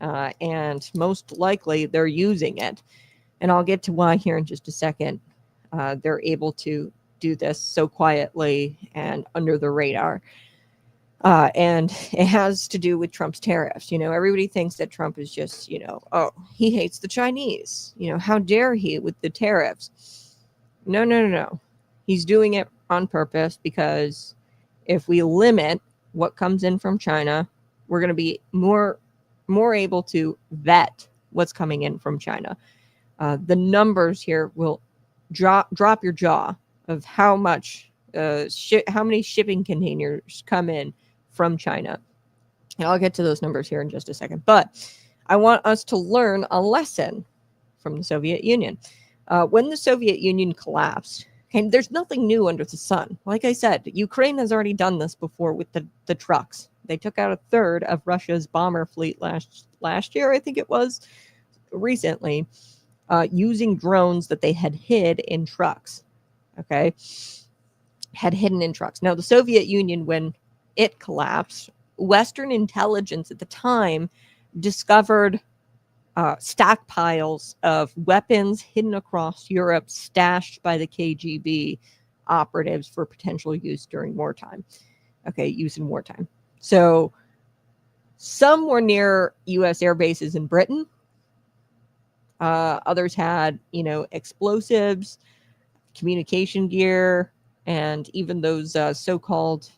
and most likely they're using it. And I'll get to why here in just a second. They're able to do this so quietly and under the radar. And it has to do with Trump's tariffs. Everybody thinks that Trump is just, oh, he hates the Chinese. How dare he with the tariffs? No, no, no, no. He's doing it on purpose, because if we limit what comes in from China, we're going to be more able to vet what's coming in from China. The numbers here will drop your jaw of how many shipping containers come in from China. And I'll get to those numbers here in just a second. But I want us to learn a lesson from the Soviet Union. When the Soviet Union collapsed, and there's nothing new under the sun. Like I said, Ukraine has already done this before with the trucks. They took out a third of Russia's bomber fleet last year, I think it was, recently, using drones that they had hid in trucks. Okay? Had hidden in trucks. Now, the Soviet Union, when it collapsed, Western intelligence at the time discovered stockpiles of weapons hidden across Europe, stashed by the KGB operatives for potential use during wartime. Okay, use in wartime. So some were near U.S. air bases in Britain. Others had, explosives, communication gear, and even those so-called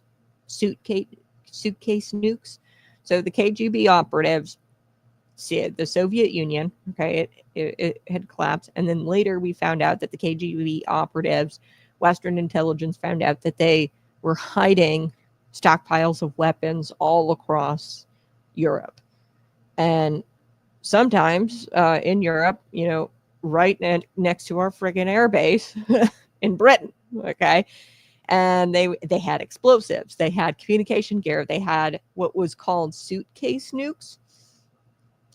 suitcase nukes. So the KGB operatives, the Soviet Union, okay, it had collapsed. And then later we found out that the KGB operatives, Western intelligence found out that they were hiding stockpiles of weapons all across Europe. And sometimes in Europe, right next to our friggin' air base in Britain, okay? And they had explosives, they had communication gear, they had what was called suitcase nukes.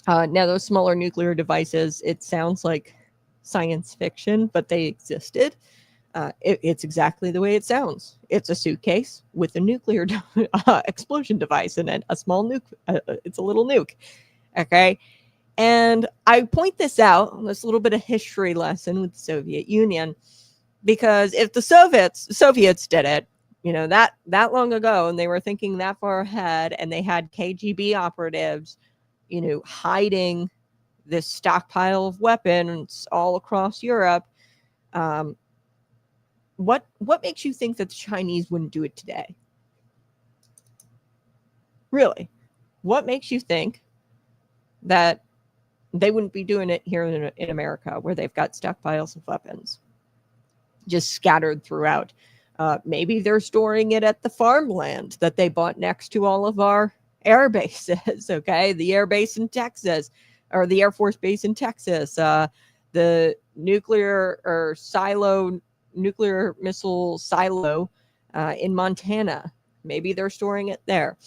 Now, those smaller nuclear devices, it sounds like science fiction, but they existed. It's exactly the way it sounds. It's a suitcase with a nuclear explosion device in it, a small nuke. It's a little nuke, okay? And I point this out, this little bit of history lesson with the Soviet Union, because if the Soviets did it, that long ago, and they were thinking that far ahead, and they had KGB operatives, hiding this stockpile of weapons all across Europe, what makes you think that the Chinese wouldn't do it today? Really? What makes you think that they wouldn't be doing it here in America, where they've got stockpiles of weapons just scattered throughout? Maybe they're storing it at the farmland that they bought next to all of our air bases, okay? The air base in Texas, or the Air Force base in Texas, the nuclear missile silo in Montana. Maybe they're storing it there.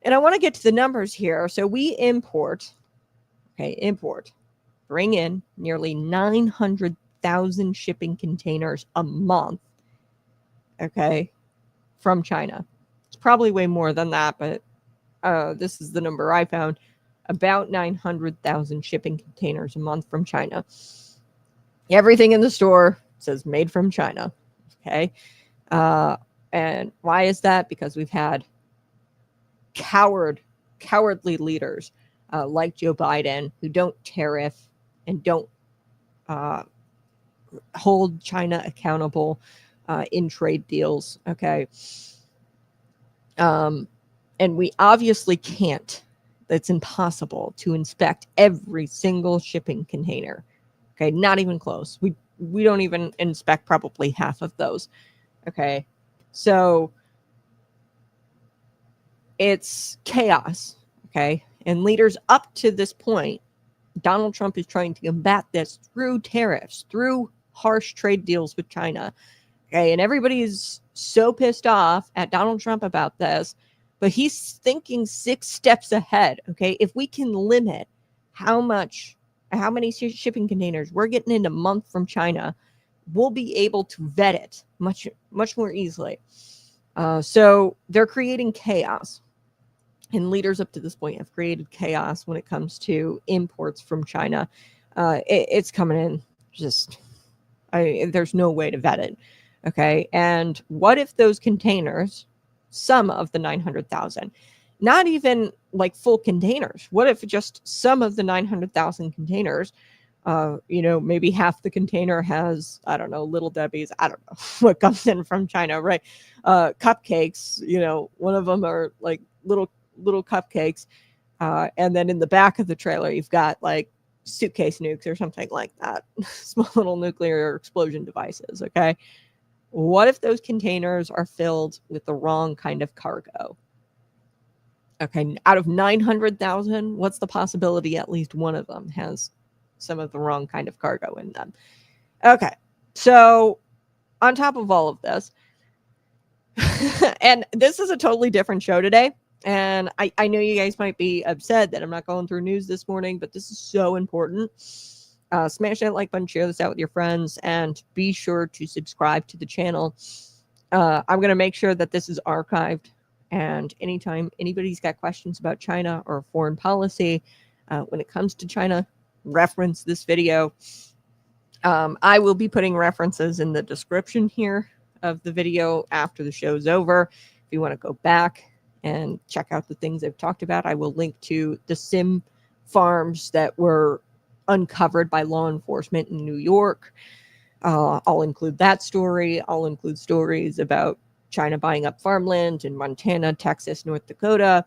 And I want to get to the numbers here. So we bring in nearly 900,000 shipping containers a month, okay, from China. It's probably way more than that, but this is the number I found. About 900,000 shipping containers a month from China. Everything in the store says made from China, okay? And why is that? Because we've had cowardly leaders like Joe Biden, who don't tariff and don't hold China accountable in trade deals, okay? And we obviously can't. It's impossible to inspect every single shipping container, okay? Not even close. We don't even inspect probably half of those, okay? So it's chaos, okay? And leaders up to this point, Donald Trump is trying to combat this through tariffs, through harsh trade deals with China, okay? And everybody is so pissed off at Donald Trump about this, but he's thinking 6 steps ahead, okay? If we can limit how many shipping containers we're getting in a month from China, we'll be able to vet it much more easily. So they're creating chaos. And leaders up to this point have created chaos when it comes to imports from China. It's coming in there's no way to vet it, okay? And what if those containers some of the 900,000, not even like full containers. What if just some of the 900,000 containers, maybe half the container has, I don't know, Little Debbie's, I don't know what comes in from China, right? Cupcakes, one of them are like little cupcakes. And then in the back of the trailer, you've got like suitcase nukes or something like that, small little nuclear explosion devices. Okay. What if those containers are filled with the wrong kind of cargo? Okay. Out of 900,000, what's the possibility at least one of them has some of the wrong kind of cargo in them? Okay. So on top of all of this, and this is a totally different show today. And I know you guys might be upset that I'm not going through news this morning, but this is so important. Smash that like button, share this out with your friends, and be sure to subscribe to the channel. I'm going to make sure that this is archived. And anytime anybody's got questions about China or foreign policy, when it comes to China, reference this video. I will be putting references in the description here of the video after the show's over. If you want to go back and check out the things I've talked about, I will link to the sim farms that were uncovered by law enforcement in New York. I'll include that story. I'll include stories about China buying up farmland in Montana, Texas, North Dakota.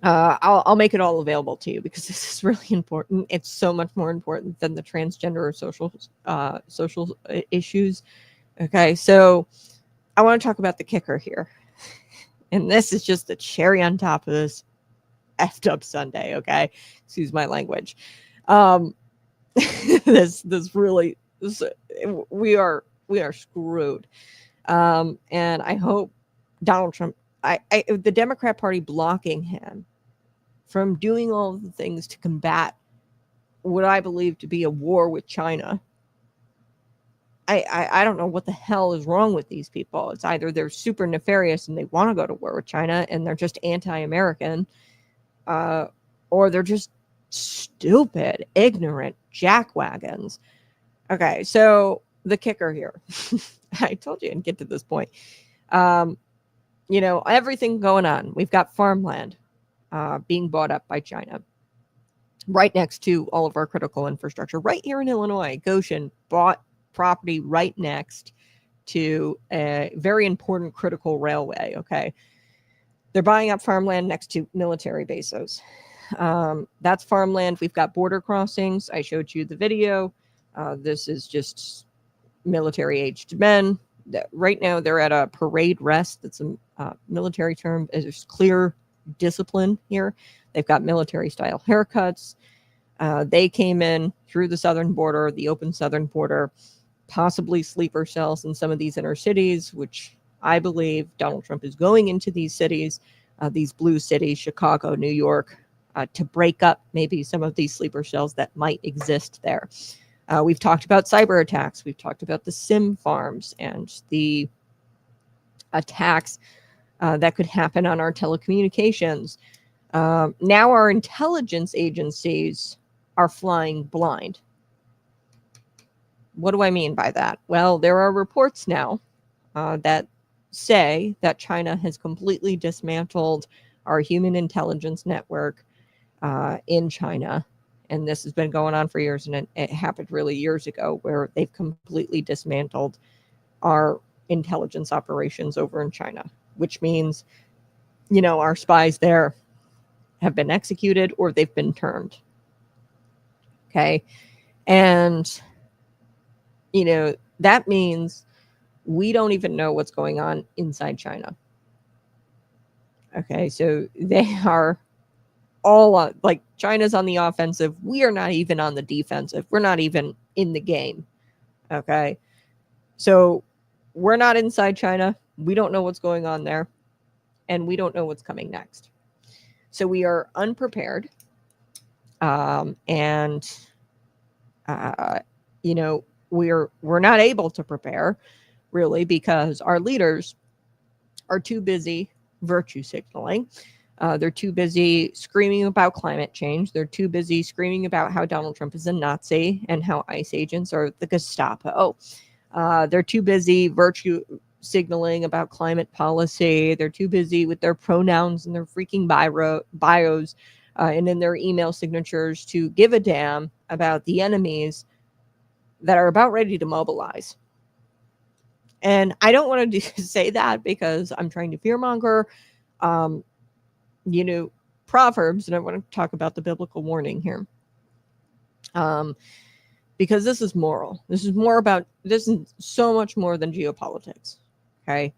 I'll make it all available to you because this is really important. It's so much more important than the transgender or social issues. Okay, so I want to talk about the kicker here. And this is just the cherry on top of this effed up Sunday, okay? Excuse my language. We are screwed. And I hope Donald Trump, the Democrat Party blocking him from doing all of the things to combat what I believe to be a war with China. I don't know what the hell is wrong with these people. It's either they're super nefarious and they want to go to war with China and they're just anti-American, or they're just stupid, ignorant jackwagons. Okay, so the kicker here. I told you I'd get to this point. Everything going on. We've got farmland being bought up by China right next to all of our critical infrastructure. Right here in Illinois, Goshen bought property right next to a very important critical railway. Okay, they're buying up farmland next to military bases. That's farmland. We've got border crossings. I showed you the video. This is just military-aged men. Right now, they're at a parade rest. That's a military term. There's clear discipline here. They've got military-style haircuts. They came in through the southern border, the open southern border, possibly sleeper cells in some of these inner cities, which I believe Donald Trump is going into these cities, these blue cities, Chicago, New York, to break up maybe some of these sleeper cells that might exist there. We've talked about cyber attacks. We've talked about the sim farms and the attacks that could happen on our telecommunications. Now our intelligence agencies are flying blind. What do I mean by that? Well, there are reports now that say that China has completely dismantled our human intelligence network in China. And this has been going on for years, and it happened really years ago where they've completely dismantled our intelligence operations over in China, which means, our spies there have been executed or they've been turned. Okay. And, that means we don't even know what's going on inside China. Okay. So they are all on, like, China's on the offensive. We are not even on the defensive. We're not even in the game. Okay. So we're not inside China. We don't know what's going on there. And we don't know what's coming next. So we are unprepared. We're not able to prepare, really, because our leaders are too busy virtue signaling. They're too busy screaming about climate change. They're too busy screaming about how Donald Trump is a Nazi and how ICE agents are the Gestapo. They're too busy virtue signaling about climate policy. They're too busy with their pronouns and their freaking bios and in their email signatures to give a damn about the enemies that are about ready to mobilize. And I don't want to say that because I'm trying to fearmonger, Proverbs, and I want to talk about the biblical warning here. Because this is moral. This is so much more than geopolitics. Okay.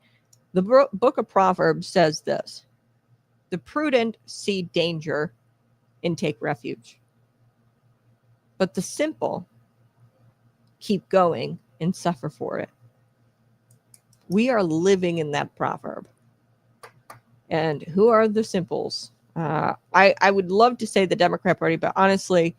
The book of Proverbs says this: the prudent see danger and take refuge, but the simple keep going and suffer for it. We are living in that proverb. And who are the simples? I would love to say the Democrat Party, but honestly,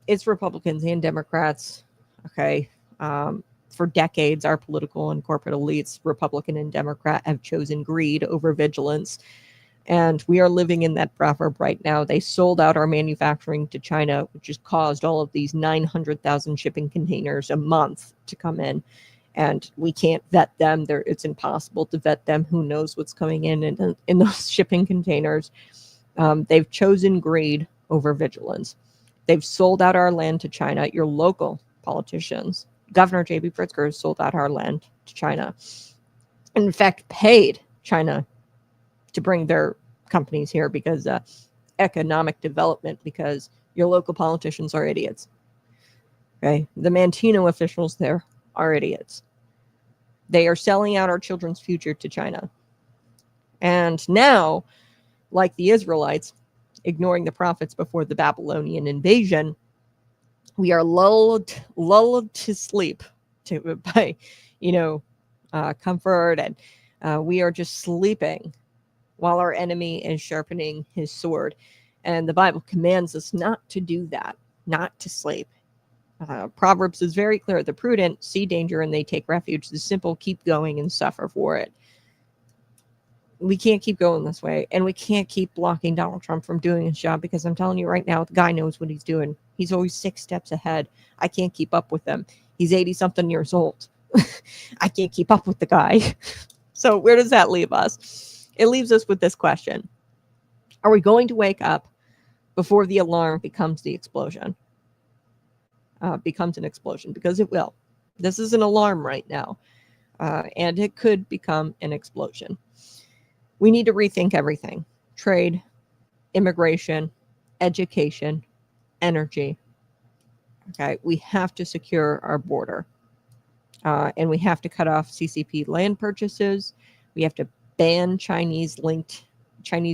it's Republicans and Democrats. Okay. For decades, our political and corporate elites, Republican and Democrat, have chosen greed over vigilance. And we are living in that proverb right now. They sold out our manufacturing to China, which has caused all of these 900,000 shipping containers a month to come in. And we can't vet them. It's impossible to vet them. Who knows what's coming in those shipping containers? They've chosen greed over vigilance. They've sold out our land to China. Your local politicians, Governor J.B. Pritzker, has sold out our land to China. And in fact, paid China to bring their companies here because economic development, because your local politicians are idiots. Okay, the Mantino officials there are idiots. They are selling out our children's future to China. And now, like the Israelites, ignoring the prophets before the Babylonian invasion, we are lulled to sleep by comfort, and we are just sleeping while our enemy is sharpening his sword. And the Bible commands us not to do that, not to sleep. Proverbs is very clear. The prudent see danger and they take refuge. The simple keep going and suffer for it. We can't keep going this way. And we can't keep blocking Donald Trump from doing his job, because I'm telling you right now, the guy knows what he's doing. He's always 6 steps ahead. I can't keep up with him. He's 80-something years old. I can't keep up with the guy. So where does that leave us? It leaves us with this question. Are we going to wake up before the alarm becomes the explosion? Becomes an explosion, because it will. This is an alarm right now, and it could become an explosion. We need to rethink everything: trade, immigration, education, energy. Okay, we have to secure our border, and we have to cut off CCP land purchases. We have to ban Chinese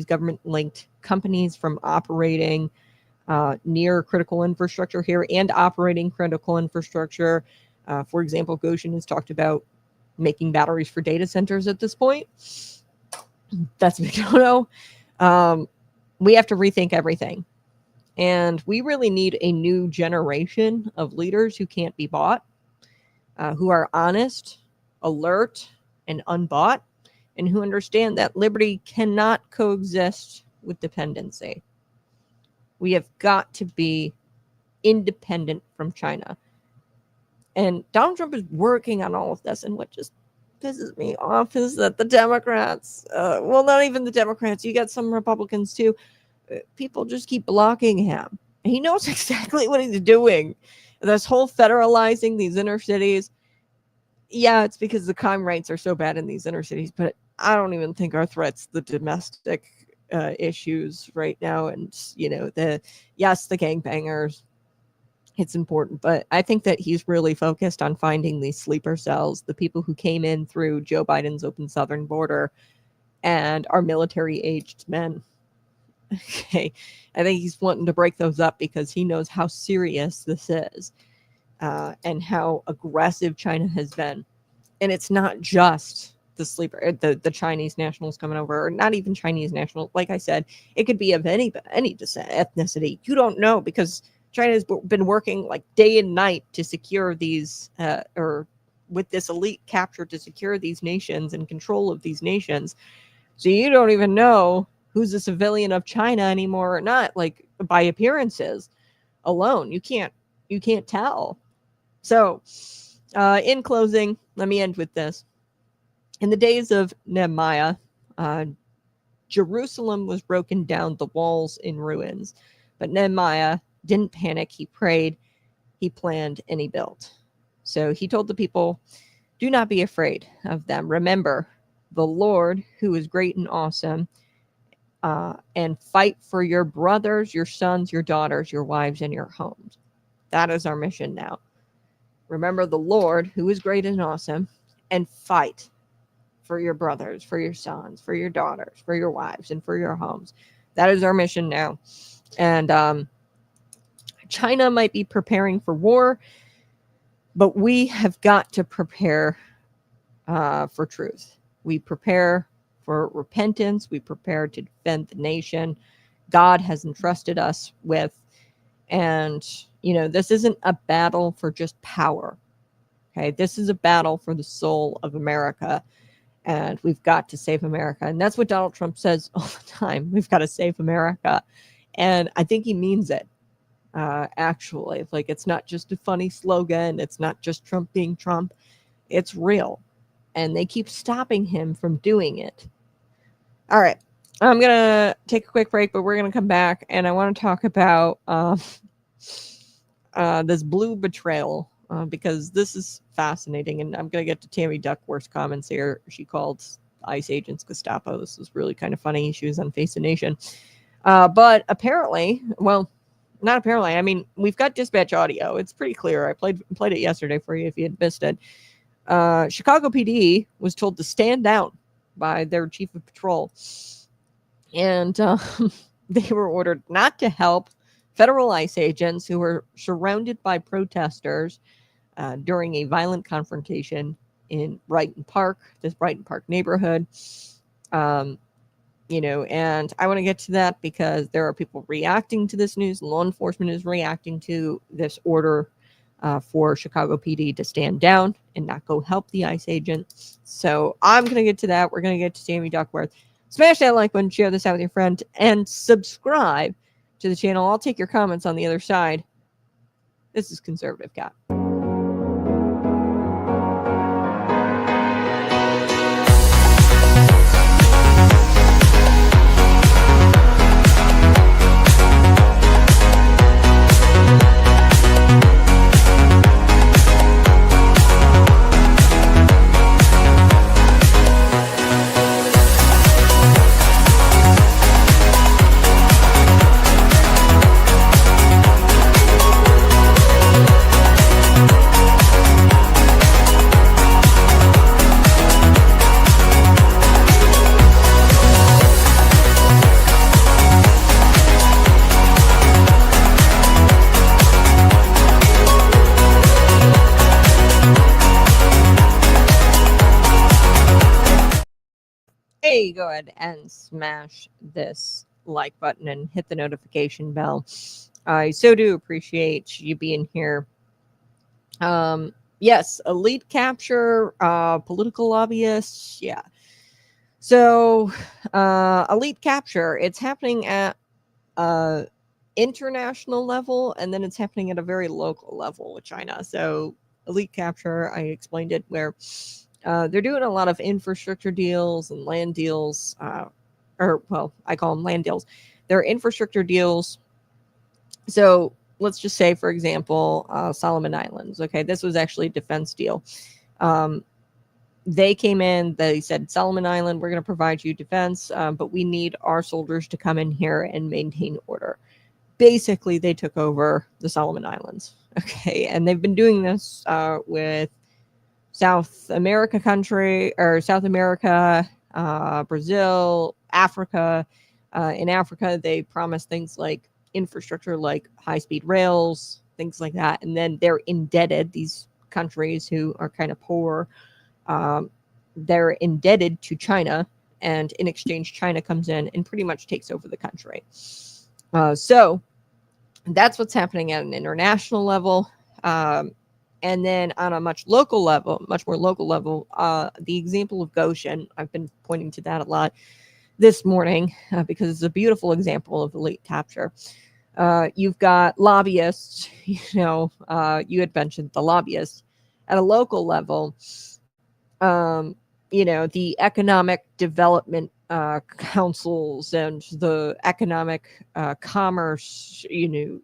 government-linked companies from operating near critical infrastructure here and operating critical infrastructure. For example, Goshen has talked about making batteries for data centers at this point. That's a big no-no. We have to rethink everything. And we really need a new generation of leaders who can't be bought, who are honest, alert, and unbought, and who understand that liberty cannot coexist with dependency. We have got to be independent from China. And Donald Trump is working on all of this. And what just pisses me off is that the Democrats, not even the Democrats, you got some Republicans too, people just keep blocking him. And he knows exactly what he's doing. This whole federalizing these inner cities, yeah, it's because the crime rates are so bad in these inner cities, but I don't even think our threat's the domestic issues right now. And, the gangbangers, it's important, but I think that he's really focused on finding these sleeper cells, the people who came in through Joe Biden's open southern border and are military-aged men. Okay, I think he's wanting to break those up because he knows how serious this is and how aggressive China has been. And it's not just the Chinese nationals coming over, or not even Chinese nationals. Like I said, it could be of any ethnicity. You don't know, because China's been working like day and night to secure these, or with this elite capture to secure these nations and control of these nations. So you don't even know who's a civilian of China anymore or not, like by appearances alone. You can't tell. So in closing, let me end with this. In the days of Nehemiah, Jerusalem was broken down, the walls in ruins. But Nehemiah didn't panic. He prayed, he planned, and he built. So he told the people, do not be afraid of them. Remember the Lord, who is great and awesome, and fight for your brothers, your sons, your daughters, your wives, and your homes. That is our mission now. Remember the Lord, who is great and awesome, and fight for your brothers, for your sons, for your daughters, for your wives, and for your homes. That is our mission now. And China might be preparing for war, but we have got to prepare for truth. We prepare for repentance. We prepare to defend the nation God has entrusted us with. And, this isn't a battle for just power. Okay. This is a battle for the soul of America. And we've got to save America. And that's what Donald Trump says all the time. We've got to save America. And I think he means it. Actually, like, it's not just a funny slogan. It's not just Trump being Trump. It's real. And they keep stopping him from doing it. All right. I'm going to take a quick break, but we're going to come back. And I want to talk about this blue betrayal, because this is fascinating. And I'm going to get to Tammy Duckworth's comments here. She called ICE agents Gestapo. This is really kind of funny. She was on Face the Nation. But apparently, well, not apparently, I mean, we've got dispatch audio. It's pretty clear. I played it yesterday for you if you had missed it. Chicago PD was told to stand down by their chief of patrol. And they were ordered not to help federal ICE agents who were surrounded by protesters during a violent confrontation in Brighton Park, this Brighton Park neighborhood. And I want to get to that because there are people reacting to this news. Law enforcement is reacting to this order for Chicago PD to stand down and not go help the ICE agent. So I'm going to get to that. We're going to get to Tammy Duckworth. Smash that like button, share this out with your friend, and subscribe to the channel. I'll take your comments on the other side. This is Conservative Cat. Hey, go ahead and smash this like button and hit the notification bell. I so do appreciate you being here. Yes, elite capture, political lobbyists, yeah. So, elite capture, it's happening at international level, and then it's happening at a very local level with China. So, elite capture, I explained it, where they're doing a lot of infrastructure deals and land deals, I call them land deals. They're infrastructure deals. So let's just say, for example, Solomon Islands. Okay, this was actually a defense deal. They came in, they said, Solomon Island, we're going to provide you defense, but we need our soldiers to come in here and maintain order. Basically, they took over the Solomon Islands. Okay, and they've been doing this with South America, Brazil, Africa. In Africa, they promised things like infrastructure, like high-speed rails, things like that. And then they're indebted, these countries who are kind of poor, they're indebted to China. And in exchange, China comes in and pretty much takes over the country. So that's what's happening at an international level. And then on a much more local level, the example of Goshen, I've been pointing to that a lot this morning because it's a beautiful example of elite capture. You've got lobbyists, you had mentioned the lobbyists at a local level. the economic development councils and the economic commerce, in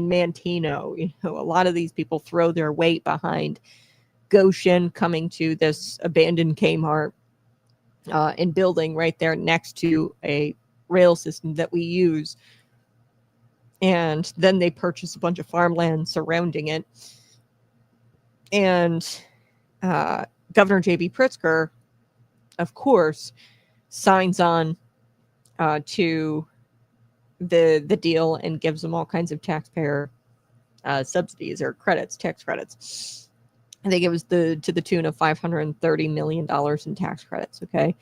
Mantino, a lot of these people throw their weight behind Goshen coming to this abandoned Kmart and building right there next to a rail system that we use. And then they purchase a bunch of farmland surrounding it. And Governor J.B. Pritzker, of course, signs on to the deal and gives them all kinds of taxpayer subsidies or tax credits. And they give us to the tune of $530 million in tax credits. Okay.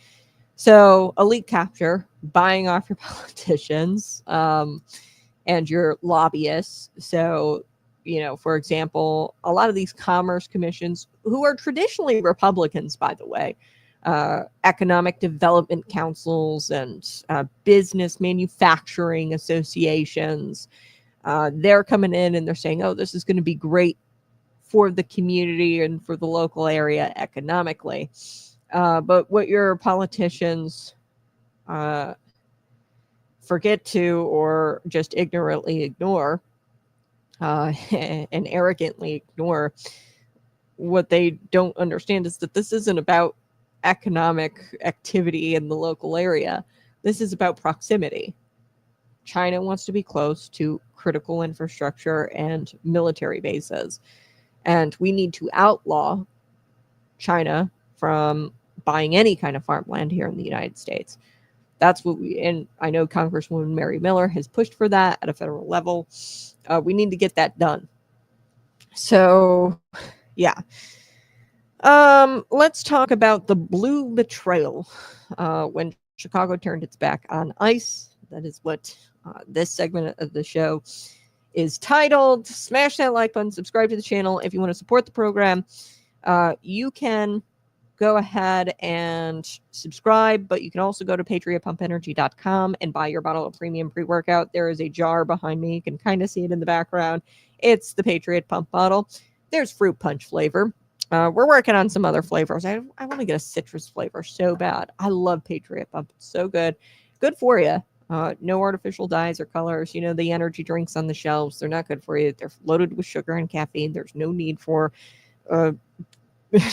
So elite capture, buying off your politicians and your lobbyists. So, for example, a lot of these commerce commissions, who are traditionally Republicans, by the way, economic development councils and business manufacturing associations, they're coming in and they're saying, oh, this is going to be great for the community and for the local area economically. But what your politicians forget to or just ignorantly ignore and arrogantly ignore, what they don't understand is that this isn't about economic activity in the local area. This is about proximity. China wants to be close to critical infrastructure and military bases. And we need to outlaw China from buying any kind of farmland here in the United States. That's what and I know Congresswoman Mary Miller has pushed for that at a federal level. We need to get that done. So, yeah. Let's talk about the blue betrayal. When Chicago turned its back on ICE, that is what this segment of the show is titled. Smash that like button, subscribe to the channel. If you want to support the program, you can go ahead and subscribe, but you can also go to patriotpumpenergy.com and buy your bottle of premium pre-workout. There is a jar behind me. You can kind of see it in the background. It's the Patriot Pump bottle. There's fruit punch flavor. We're working on some other flavors. I want to get a citrus flavor so bad. I love Patriot Pump. It's so good. Good for you. No artificial dyes or colors. The energy drinks on the shelves, they're not good for you. They're loaded with sugar and caffeine. There's no need for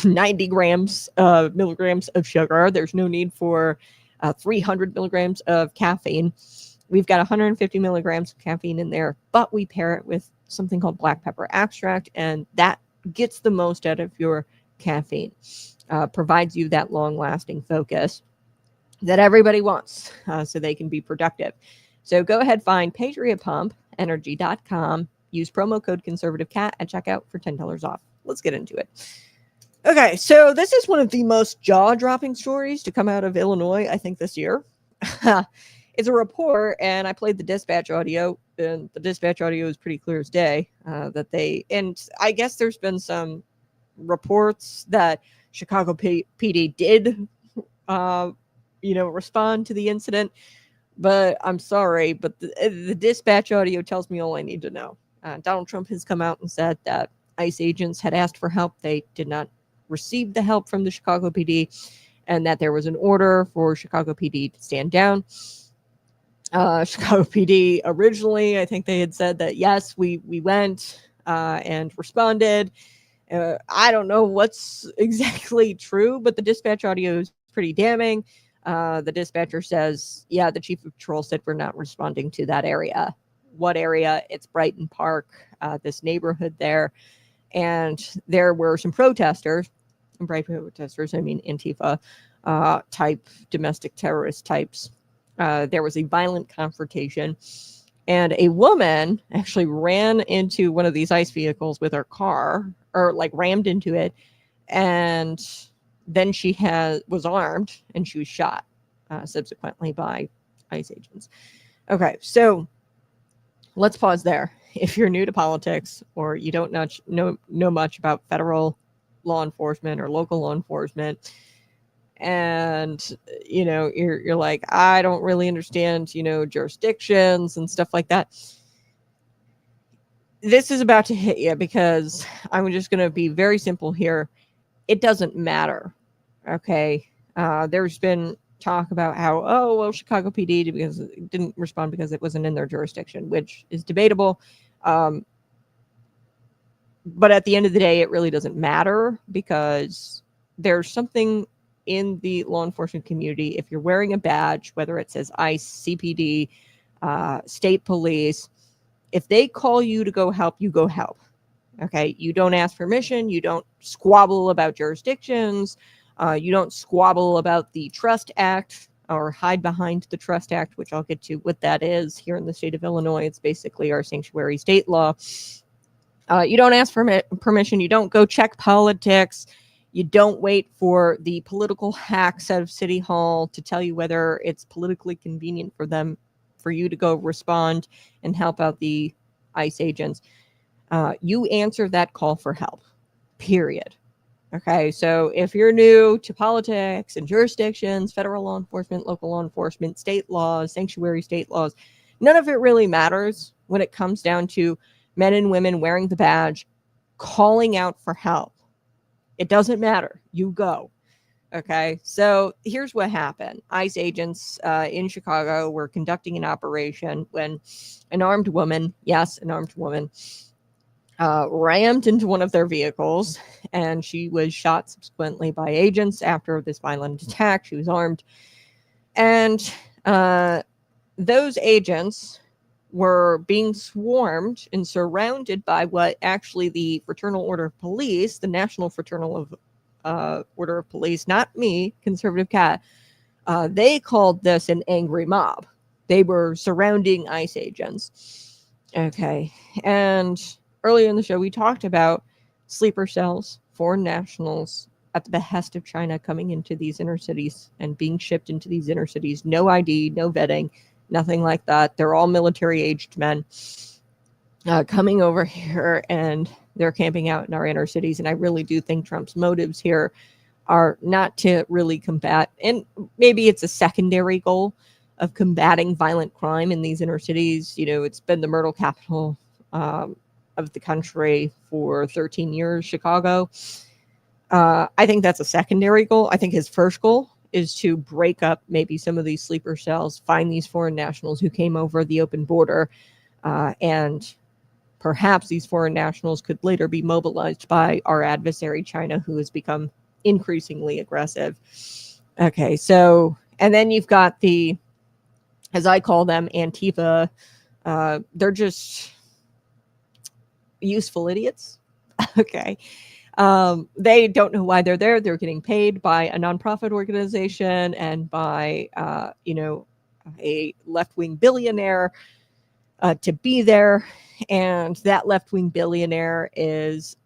90 milligrams of sugar. There's no need for 300 milligrams of caffeine. We've got 150 milligrams of caffeine in there, but we pair it with something called black pepper extract, and that gets the most out of your caffeine, provides you that long-lasting focus that everybody wants so they can be productive. So go ahead, find patriotpumpenergy.com, use promo code conservativecat at checkout for $10 off. Let's get into it. Okay, so this is one of the most jaw-dropping stories to come out of Illinois, I think, this year. It's a report, and I played the dispatch audio, and the dispatch audio is pretty clear as day, and I guess there's been some reports that Chicago PD did, respond to the incident, but I'm sorry, but the dispatch audio tells me all I need to know. Donald Trump has come out and said that ICE agents had asked for help. They did not receive the help from the Chicago PD, and that there was an order for Chicago PD to stand down. Chicago PD originally, I think they had said that, yes, we went and responded. I don't know what's exactly true, but the dispatch audio is pretty damning. The dispatcher says, yeah, the chief of patrol said we're not responding to that area. What area? It's Brighton Park, this neighborhood there. And there were some protesters, and by protesters, I mean Antifa type, domestic terrorist types. There was a violent confrontation, and a woman actually ran into one of these ICE vehicles with her car, or like rammed into it, and then she was armed, and she was shot subsequently by ICE agents. Okay, so let's pause there. If you're new to politics or you don't know much about federal law enforcement or local law enforcement, and you're like, I don't really understand jurisdictions and stuff like that, this is about to hit you, because I'm just going to be very simple here. It doesn't matter Okay. There's been talk about how, oh, well, Chicago PD because it didn't respond because it wasn't in their jurisdiction, which is debatable. But at the end of the day, it really doesn't matter because there's something in the law enforcement community. If you're wearing a badge, whether it says ICE, CPD, state police, if they call you to go help, you go help. Okay. You don't ask permission. You don't squabble about jurisdictions. You don't squabble about the Trust Act or hide behind the Trust Act, which I'll get to what that is here in the state of Illinois. It's basically our sanctuary state law. You don't ask for permission. You don't go check politics. You don't wait for the political hacks out of City Hall to tell you whether it's politically convenient for them, for you to go respond and help out the ICE agents. You answer that call for help, period. Okay, so if you're new to politics and jurisdictions, federal law enforcement, local law enforcement, state laws, sanctuary state laws, none of it really matters when it comes down to men and women wearing the badge, calling out for help. It doesn't matter. You go. Okay, so here's what happened. ICE agents in Chicago were conducting an operation when an armed woman, yes, an armed woman, rammed into one of their vehicles, and she was shot subsequently by agents after this violent attack. She was armed. And those agents were being swarmed and surrounded by what actually the Fraternal Order of Police, the National Fraternal Order of Police, not me, Conservative Cat, they called this an angry mob. They were surrounding ICE agents. Okay. And earlier in the show, we talked about sleeper cells, foreign nationals at the behest of China coming into these inner cities and being shipped into these inner cities. No ID, no vetting, nothing like that. They're all military-aged men coming over here, and they're camping out in our inner cities. And I really do think Trump's motives here are not to really combat, and maybe it's a secondary goal of combating violent crime in these inner cities. You know, it's been the murder capital of the country for 13 years, Chicago. I think that's a secondary goal. I think his first goal is to break up maybe some of these sleeper cells, find these foreign nationals who came over the open border, and perhaps these foreign nationals could later be mobilized by our adversary, China, who has become increasingly aggressive. Okay, so, and then you've got the, as I call them, Antifa. They're just useful idiots. Okay. They don't know why they're there. They're getting paid by a nonprofit organization and by, a left-wing billionaire to be there. And that left-wing billionaire is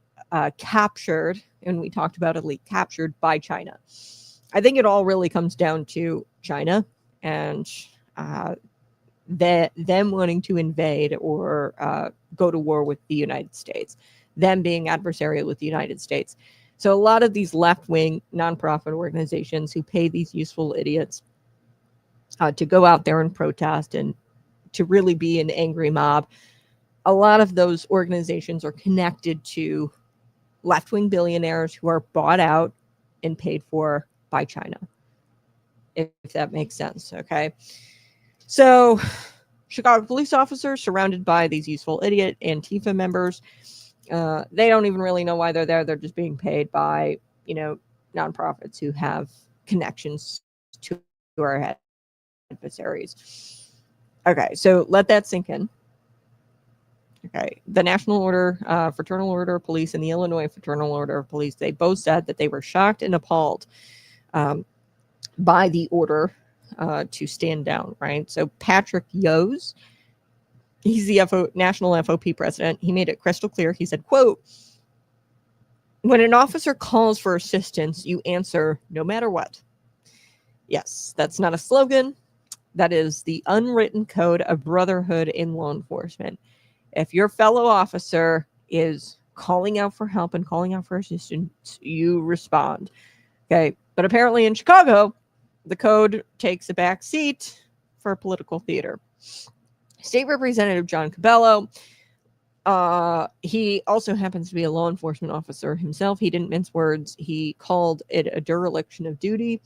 captured, and we talked about it, captured by China. I think it all really comes down to China and them wanting to invade or go to war with the United States, them being adversarial with the United States. So a lot of these left-wing nonprofit organizations who pay these useful idiots to go out there and protest and to really be an angry mob, a lot of those organizations are connected to left-wing billionaires who are bought out and paid for by China, if that makes sense. Okay. So Chicago police officers surrounded by these useful idiot Antifa members. They don't even really know why they're there. They're just being paid by, nonprofits who have connections to our adversaries. Okay, so let that sink in. Okay, the National Order, Fraternal Order of Police, and the Illinois Fraternal Order of Police, they both said that they were shocked and appalled by the order to stand down, right? So Patrick Yose, he's the National FOP president. He made it crystal clear. He said, quote, "When an officer calls for assistance, you answer no matter what." Yes, that's not a slogan. That is the unwritten code of brotherhood in law enforcement. If your fellow officer is calling out for help and calling out for assistance, you respond. Okay, but apparently in Chicago, the code takes a back seat for political theater. State Representative John Cabello He also happens to be a law enforcement officer himself. He didn't mince words. He called it a dereliction of duty.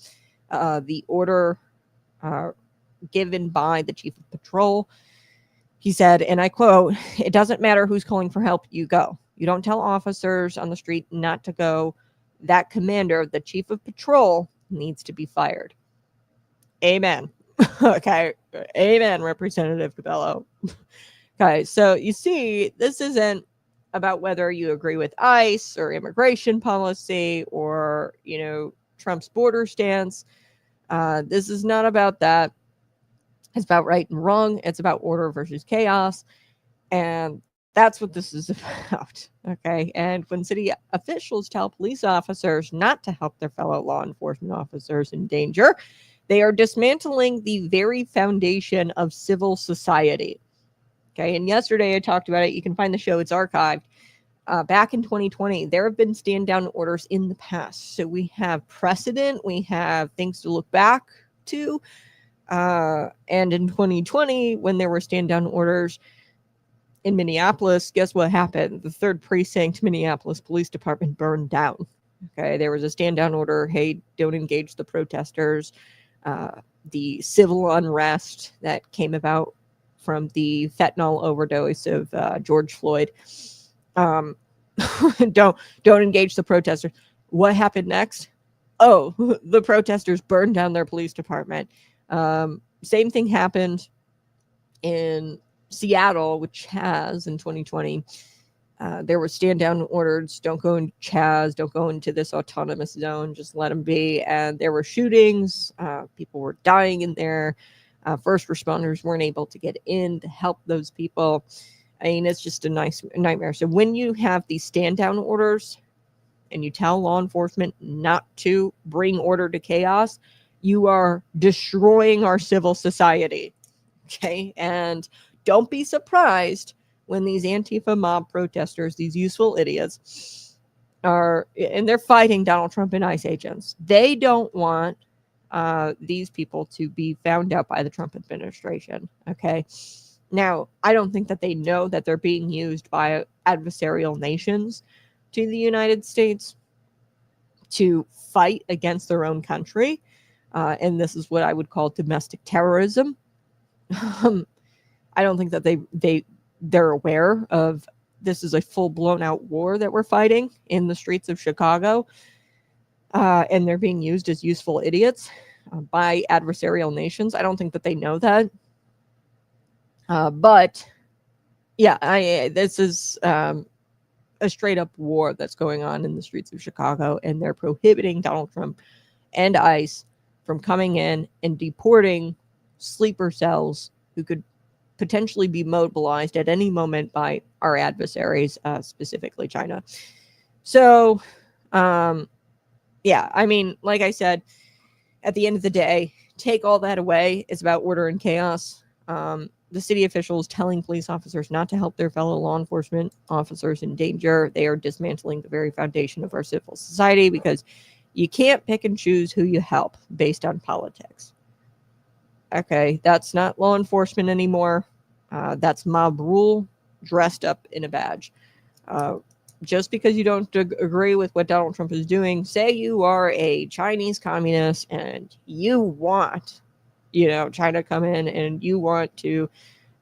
The order given by the chief of patrol, he said, and I quote, "It doesn't matter who's calling for help, you go. You don't tell officers on the street not to go. That commander, the chief of patrol, needs to be fired." Amen. Okay. Amen, Representative Cabello. Okay, so you see, this isn't about whether you agree with ICE or immigration policy or, Trump's border stance. This is not about that. It's about right and wrong. It's about order versus chaos. And that's what this is about. Okay. And when city officials tell police officers not to help their fellow law enforcement officers in danger, they are dismantling the very foundation of civil society. Okay. And yesterday I talked about it. You can find the show, it's archived. Back in 2020, there have been stand down orders in the past. So we have precedent, we have things to look back to. And in 2020, when there were stand down orders in Minneapolis, guess what happened? The 3rd Precinct Minneapolis Police Department burned down. Okay, there was a stand down order. Hey, don't engage the protesters. The civil unrest that came about from the fentanyl overdose of George Floyd. Don't engage the protesters. What happened next? Oh, the protesters burned down their police department. Same thing happened in Seattle, which has in 2020. There were stand down orders. Don't go into Chaz. Don't go into this autonomous zone. Just let them be. And there were shootings. People were dying in there. First responders weren't able to get in to help those people. I mean, it's just a nice nightmare. So when you have these stand down orders and you tell law enforcement not to bring order to chaos, you are destroying our civil society. Okay. And don't be surprised when these Antifa mob protesters, these useful idiots, and they're fighting Donald Trump and ICE agents. They don't want these people to be found out by the Trump administration. Okay. Now, I don't think that they know that they're being used by adversarial nations to the United States to fight against their own country. And this is what I would call domestic terrorism. I don't think that they're aware of this is a full blown out war that we're fighting in the streets of Chicago. And they're being used as useful idiots by adversarial nations. I don't think that they know that. But yeah, this is a straight up war that's going on in the streets of Chicago, and they're prohibiting Donald Trump and ICE from coming in and deporting sleeper cells who could potentially be mobilized at any moment by our adversaries, specifically China. So, yeah, I mean, like I said, at the end of the day, take all that away. It's about order and chaos. The city officials telling police officers not to help their fellow law enforcement officers in danger. They are dismantling the very foundation of our civil society because you can't pick and choose who you help based on politics. Okay, that's not law enforcement anymore. That's mob rule dressed up in a badge. Just because you don't agree with what Donald Trump is doing, say you are a Chinese communist and you want, China to come in and you want to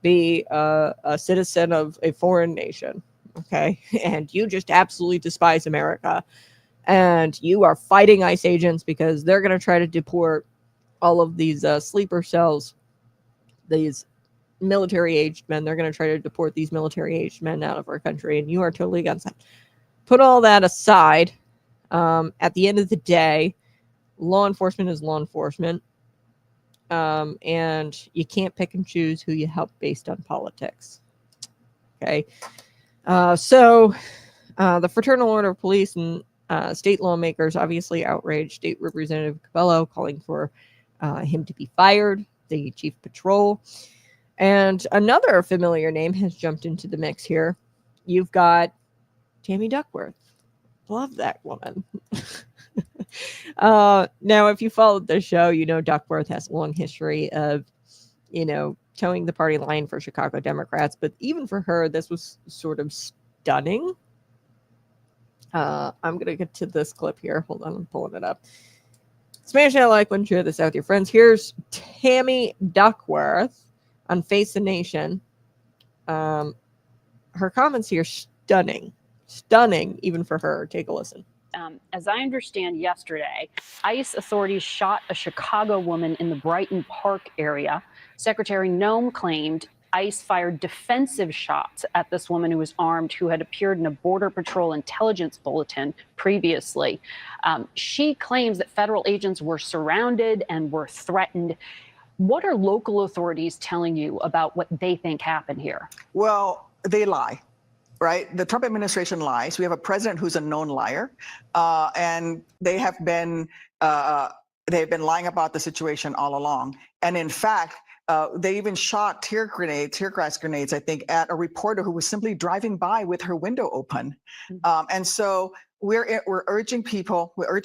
be a citizen of a foreign nation, okay? And you just absolutely despise America. And you are fighting ICE agents because they're going to try to deport all of these sleeper cells, these military-aged men. They're going to try to deport these military-aged men out of our country, and you are totally against that. Put all that aside. At the end of the day, law enforcement is law enforcement. And you can't pick and choose who you help based on politics. Okay. So the Fraternal Order of Police and state lawmakers obviously outraged State Representative Cabello, calling for him to be fired, the chief of patrol. And another familiar name has jumped into the mix here. You've got Tammy Duckworth. Love that woman. Now, if you followed the show, Duckworth has a long history of towing the party line for Chicago Democrats. But even for her, this was sort of stunning. I'm going to get to this clip here. Hold on, I'm pulling it up. Smash that like button, share this out with your friends. Here's Tammy Duckworth on Face the Nation. Her comments here, stunning, even for her. Take a listen. As I understand yesterday, ICE authorities shot a Chicago woman in the Brighton Park area. Secretary Noem claimed ICE fired defensive shots at this woman who was armed, who had appeared in a Border Patrol intelligence bulletin previously. She claims that federal agents were surrounded and were threatened. What are local authorities telling you about what they think happened here? Well, they lie. Right? The Trump administration lies. We have a president who's a known liar, and they have been lying about the situation all along. And in fact, they even shot tear gas grenades, I think, at a reporter who was simply driving by with her window open. And so we're urging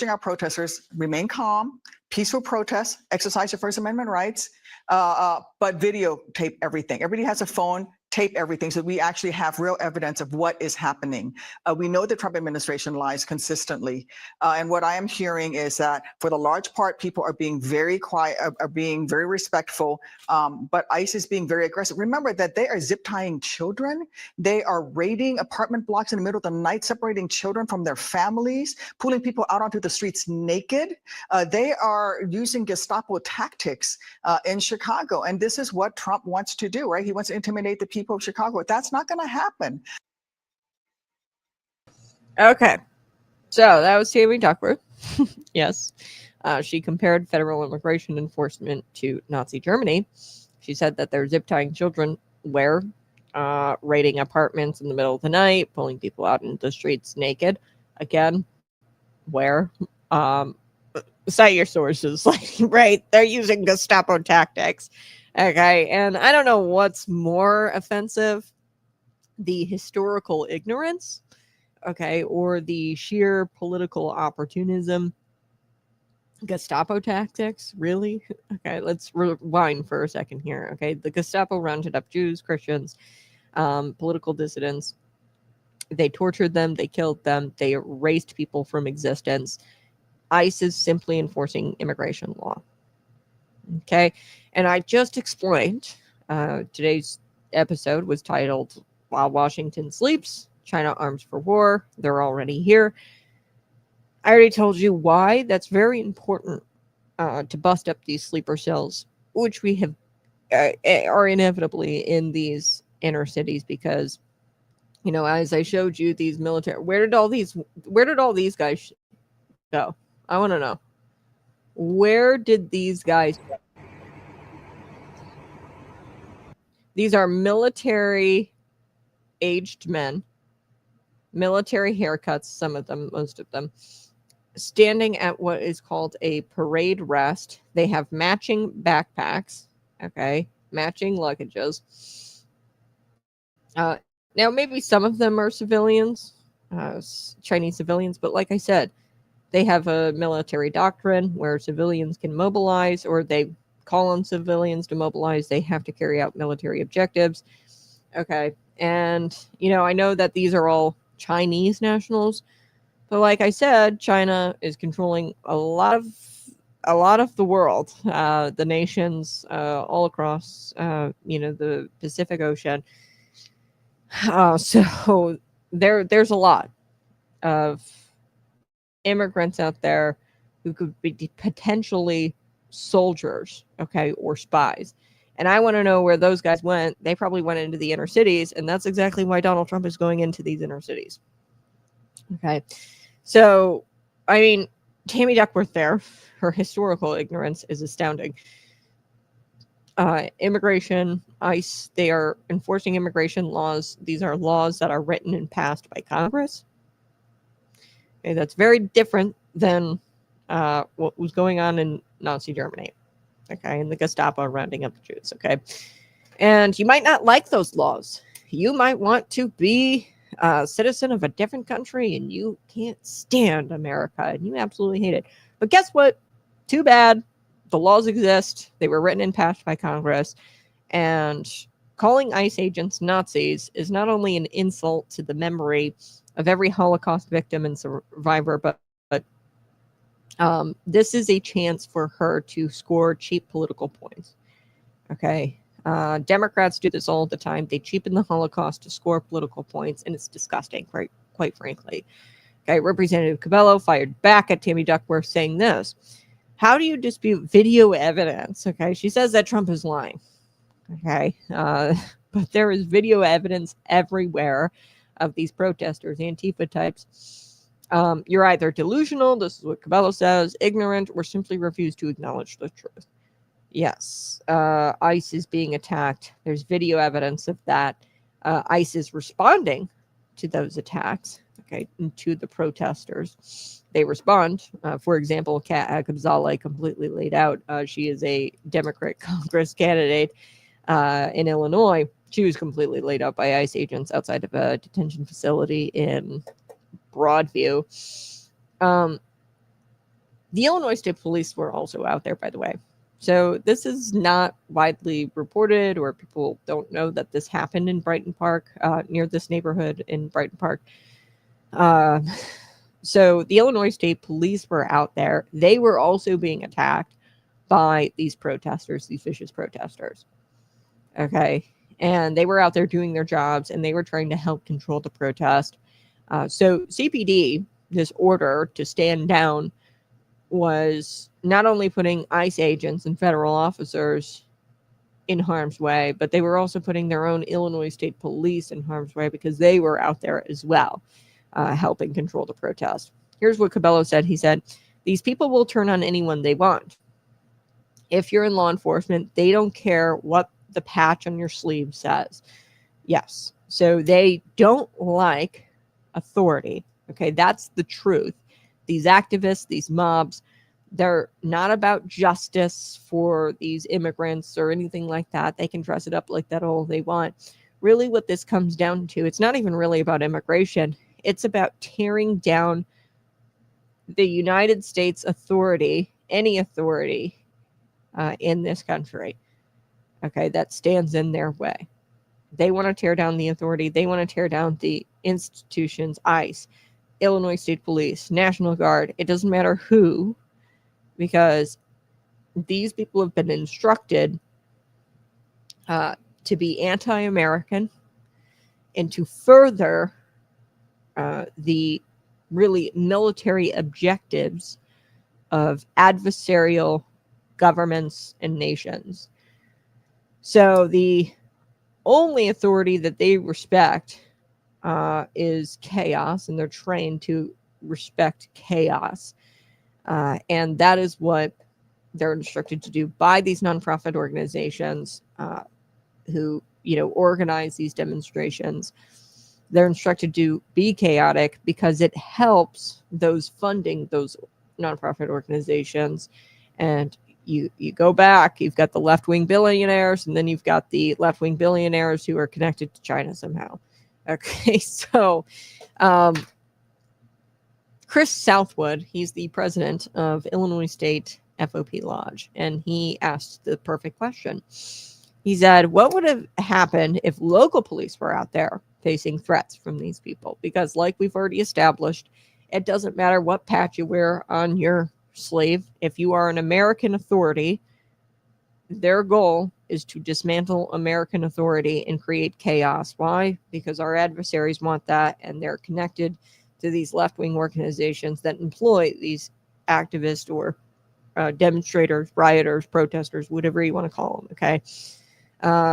our protesters, remain calm, peaceful protests, exercise your First Amendment rights, but videotape everything. Everybody has a phone. Tape everything so we actually have real evidence of what is happening. We know the Trump administration lies consistently. And what I am hearing is that for the large part, people are being very quiet, are being very respectful, but ICE is being very aggressive. Remember that they are zip tying children. They are raiding apartment blocks in the middle of the night, separating children from their families, pulling people out onto the streets naked. They are using Gestapo tactics in Chicago. And this is what Trump wants to do, right? He wants to intimidate the people of Chicago. That's not going to happen. Okay. So that was Tammy Duckworth. Yes. She compared federal immigration enforcement to Nazi Germany. She said that they're zip tying children where raiding apartments in the middle of the night, pulling people out into the streets naked. Again, where? Cite your sources. Right. They're using Gestapo tactics. Okay, and I don't know what's more offensive, the historical ignorance, okay, or the sheer political opportunism. Gestapo tactics, really? Okay, let's rewind for a second here, okay? The Gestapo rounded up Jews, Christians, political dissidents. They tortured them, they killed them, they erased people from existence. ICE is simply enforcing immigration law. Okay, and I just explained today's episode was titled While Washington Sleeps, China Arms for War. They're already here. I already told you why that's very important to bust up these sleeper cells, which we have are inevitably in these inner cities because, as I showed you, these military, where did all these guys go? I want to know. Where did these guys go? These are military aged men, military haircuts, some of them, most of them, standing at what is called a parade rest. They have matching backpacks, okay, matching luggages. Now, maybe some of them are civilians, Chinese civilians, but like I said, they have a military doctrine where civilians can mobilize, or they call on civilians to mobilize. They have to carry out military objectives. Okay. And, I know that these are all Chinese nationals, but like I said, China is controlling a lot of the world, the nations all across, the Pacific Ocean. So there's a lot of immigrants out there who could be potentially soldiers, okay, or spies. And I want to know where those guys went. They probably went into the inner cities, and that's exactly why Donald Trump is going into these inner cities. Okay. So, I mean, Tammy Duckworth there, her historical ignorance is astounding. Immigration, ICE, they are enforcing immigration laws. These are laws that are written and passed by Congress. Okay, that's very different than what was going on in Nazi Germany, okay, and the Gestapo rounding up the Jews, okay? And you might not like those laws. You might want to be a citizen of a different country, and you can't stand America, and you absolutely hate it. But guess what? Too bad. the laws exist. They were written and passed by Congress. And calling ICE agents Nazis is not only an insult to the memory of every Holocaust victim and survivor, but this is a chance for her to score cheap political points. Okay. Democrats do this all the time. They cheapen the Holocaust to score political points, and it's disgusting, quite frankly. Okay, Representative Cabello fired back at Tammy Duckworth saying this. How do you dispute video evidence? Okay, she says that Trump is lying. Okay, but there is video evidence everywhere of these protesters, Antifa types. You're either delusional, this is what Cabello says, ignorant, or simply refuse to acknowledge the truth. Yes, ICE is being attacked. There's video evidence of that. ICE is responding to those attacks, okay, to the protesters. They respond. For example, Kat Agabzaleh completely laid out. She is a Democrat Congress candidate in Illinois. She was completely laid out by ICE agents outside of a detention facility in Broadview. The Illinois State Police were also out there, by the way. So this is not widely reported, or people don't know that this happened in Brighton Park, near this neighborhood in Brighton Park. So the Illinois State Police were out there. They were also being attacked by these protesters, these vicious protesters. Okay. And they were out there doing their jobs, and they were trying to help control the protest. So CPD, this order to stand down, was not only putting ICE agents and federal officers in harm's way, but they were also putting their own Illinois State Police in harm's way because they were out there as well, helping control the protest. Here's what Cabello said. He said, these people will turn on anyone they want. If you're in law enforcement, they don't care what the patch on your sleeve says. Yes. So they don't like authority. Okay. That's the truth. These activists, these mobs, they're not about justice for these immigrants or anything like that. They can dress it up like that all they want. Really, what this comes down to, it's not even really about immigration. It's about tearing down the United States authority, any authority in this country, okay, that stands in their way. They want to tear down the authority. They want to tear down the institutions, ICE, Illinois State Police, National Guard. It doesn't matter who, because these people have been instructed to be anti-American and to further the really military objectives of adversarial governments and nations. So the only authority that they respect is chaos, and they're trained to respect chaos. And that is what they're instructed to do by these nonprofit organizations who, organize these demonstrations. They're instructed to be chaotic because it helps those funding those nonprofit organizations. And you go back, you've got the left-wing billionaires, and then you've got the left-wing billionaires who are connected to China somehow. Okay, so Chris Southwood, he's the president of Illinois State FOP Lodge, and he asked the perfect question. He said, what would have happened if local police were out there facing threats from these people? Because like we've already established, it doesn't matter what patch you wear on your sleeve. If you are an American authority, their goal is to dismantle American authority and create chaos. Why? Because our adversaries want that, and they're connected to these left-wing organizations that employ these activists or demonstrators, rioters, protesters, whatever you want to call them, okay?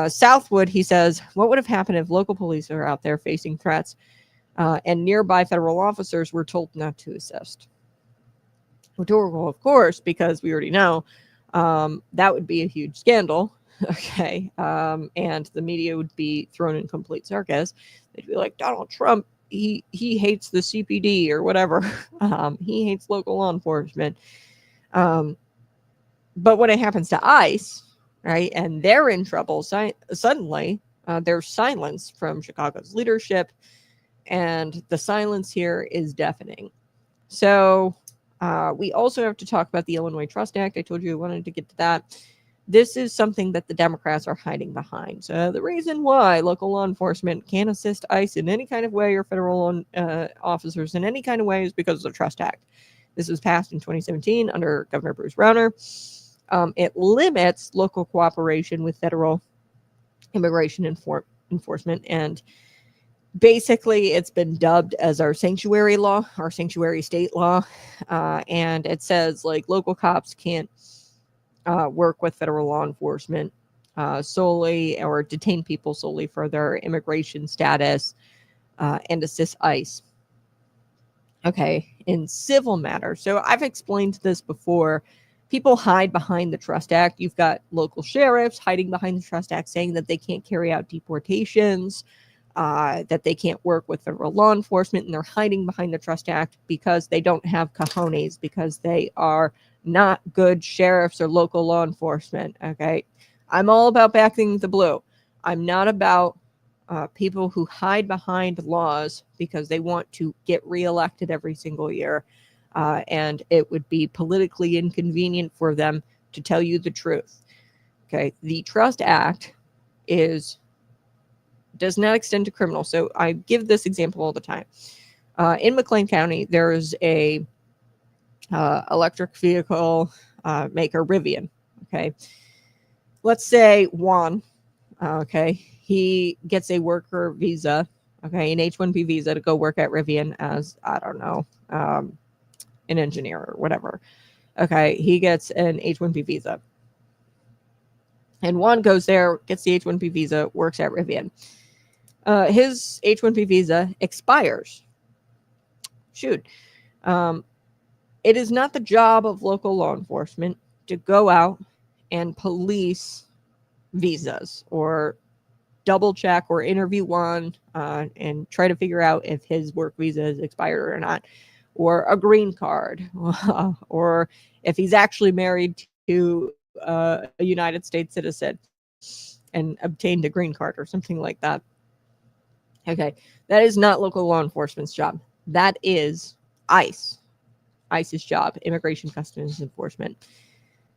Southwood, he says, what would have happened if local police are out there facing threats and nearby federal officers were told not to assist? Rhetorical, of course, because we already know that would be a huge scandal, okay? And the media would be thrown in complete circus. They'd be like, Donald Trump, he hates the CPD or whatever. He hates local law enforcement. But when it happens to ICE, right, and they're in trouble, suddenly there's silence from Chicago's leadership, and the silence here is deafening. So We also have to talk about the Illinois Trust Act. I told you I wanted to get to that. This is something that the Democrats are hiding behind. So the reason why local law enforcement can't assist ICE in any kind of way or federal officers in any kind of way is because of the Trust Act. This was passed in 2017 under Governor Bruce Rauner. It limits local cooperation with federal immigration enforcement, and basically it's been dubbed as our sanctuary law, our sanctuary state law, and it says like local cops can't work with federal law enforcement solely or detain people solely for their immigration status and assist ICE. Okay, in civil matters. So I've explained this before. People hide behind the Trust Act. You've got local sheriffs hiding behind the Trust Act saying that they can't carry out deportations, that they can't work with federal law enforcement, and they're hiding behind the Trust Act because they don't have cojones, because they are not good sheriffs or local law enforcement. Okay, I'm all about backing the blue. I'm not about people who hide behind laws because they want to get reelected every single year, and it would be politically inconvenient for them to tell you the truth. Okay, the Trust Act does not extend to criminals. So I give this example all the time. In McLean County, there is a electric vehicle maker, Rivian. Okay, let's say Juan. Okay, he gets a worker visa. Okay, an H-1B visa to go work at Rivian as, I don't know, an engineer or whatever. Okay, he gets an H-1B visa. And Juan goes there, gets the H-1B visa, works at Rivian. His H-1B visa expires. Shoot. It is not the job of local law enforcement to go out and police visas or double check or interview one and try to figure out if his work visa is expired or not, or a green card, or if he's actually married to a United States citizen and obtained a green card or something like that. Okay, that is not local law enforcement's job. That is ICE's job, Immigration Customs Enforcement.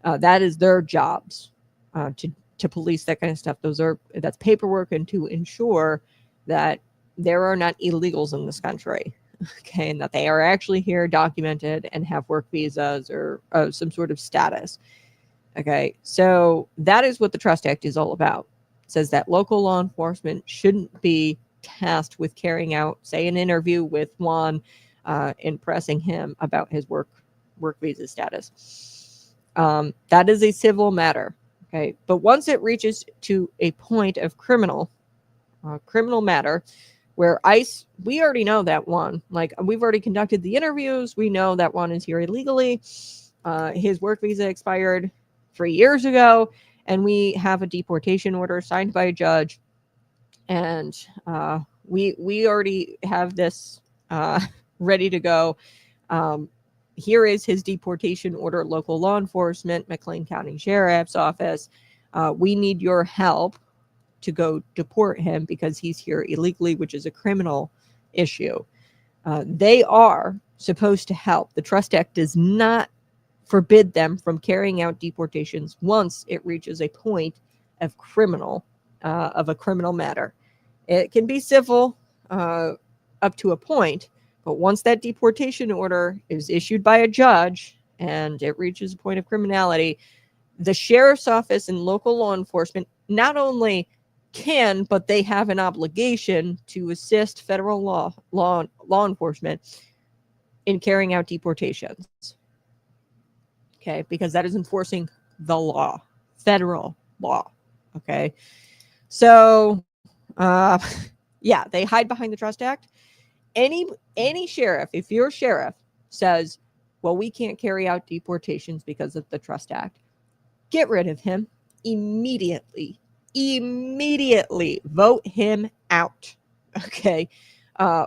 That is their jobs to police that kind of stuff. That's paperwork and to ensure that there are not illegals in this country. Okay, and that they are actually here, documented, and have work visas or some sort of status. Okay, so that is what the Trust Act is all about. It says that local law enforcement shouldn't be tasked with carrying out, say, an interview with Juan and pressing him about his work visa status. That is a civil matter. Okay, but once it reaches to a point of criminal matter, where ICE, we already know that one. Like, we've already conducted the interviews. We know that one is here illegally. His work visa expired 3 years ago, and we have a deportation order signed by a judge. And we already have this ready to go. Here is his deportation order, local law enforcement, McLean County Sheriff's Office. We need your help to go deport him because he's here illegally, which is a criminal issue. They are supposed to help. The Trust Act does not forbid them from carrying out deportations once it reaches a point of a criminal matter. It can be civil up to a point, but once that deportation order is issued by a judge and it reaches a point of criminality, the sheriff's office and local law enforcement not only can, but they have an obligation to assist federal law enforcement in carrying out deportations. Okay, because that is enforcing the law, federal law. Okay, so yeah, they hide behind the Trust Act. Any sheriff, if your sheriff says, well, we can't carry out deportations because of the Trust Act, get rid of him immediately. Vote him out. Okay,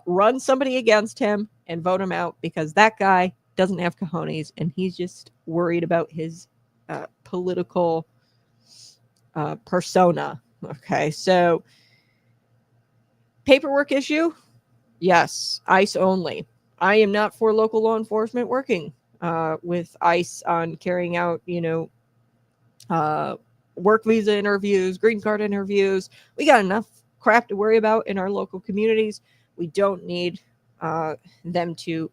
run somebody against him and vote him out, because that guy doesn't have cojones and he's just worried about his political persona. Okay, so paperwork issue, yes, ICE only. I am not for local law enforcement working with ICE on carrying out, work visa interviews, green card interviews. We got enough crap to worry about in our local communities. We don't need them to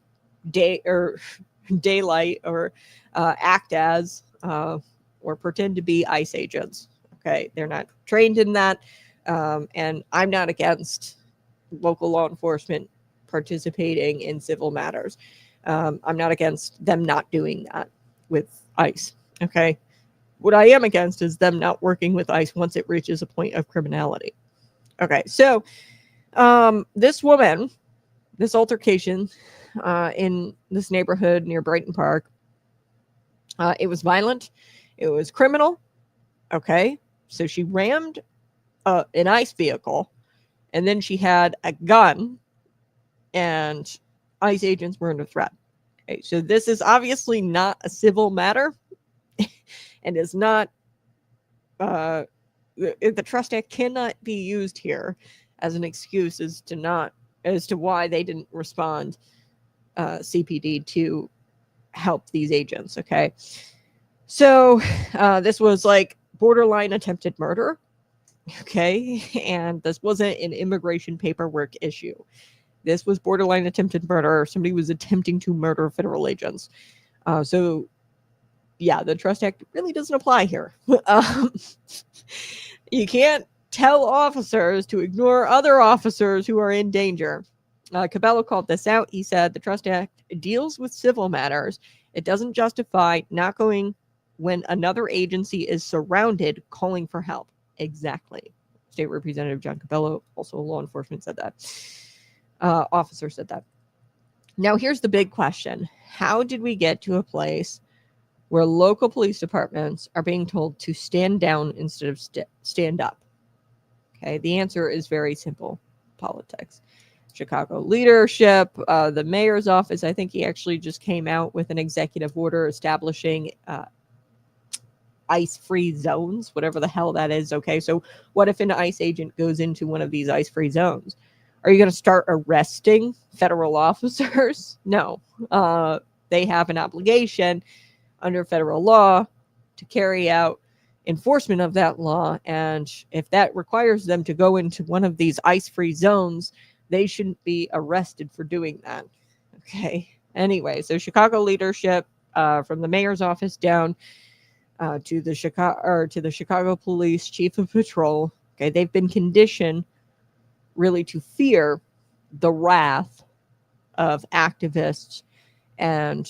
daylight or act as or pretend to be ICE agents. Okay, they're not trained in that, and I'm not against local law enforcement participating in civil matters. I'm not against them not doing that with ICE. Okay, what I am against is them not working with ICE once it reaches a point of criminality. Okay, so this woman, this altercation in this neighborhood near Brighton Park, it was violent, it was criminal. Okay, so she rammed an ICE vehicle, and then she had a gun, and ICE agents were under threat. Okay, so this is obviously not a civil matter, and is not. The Trust Act cannot be used here as an excuse as to why they didn't respond CPD to help these agents. Okay, so this was like borderline attempted murder. Okay, and this wasn't an immigration paperwork issue. This was borderline attempted murder. Somebody was attempting to murder federal agents. So yeah, the Trust Act really doesn't apply here. You can't tell officers to ignore other officers who are in danger. Cabello called this out. He said the Trust Act deals with civil matters. It doesn't justify not going when another agency is surrounded calling for help. Exactly. State Representative John Cabello, also law enforcement, said that. Officer said that. Now, here's the big question. How did we get to a place where local police departments are being told to stand down instead of stand up? Okay, the answer is very simple. Politics. Chicago leadership, the mayor's office, I think he actually just came out with an executive order establishing ICE-free zones, whatever the hell that is. Okay, so what if an ICE agent goes into one of these ICE-free zones? Are you going to start arresting federal officers? No. They have an obligation under federal law to carry out enforcement of that law, and if that requires them to go into one of these ICE-free zones, they shouldn't be arrested for doing that. Okay. Anyway, so Chicago leadership, from the mayor's office down to the Chicago Police Chief of Patrol. Okay, they've been conditioned really to fear the wrath of activists and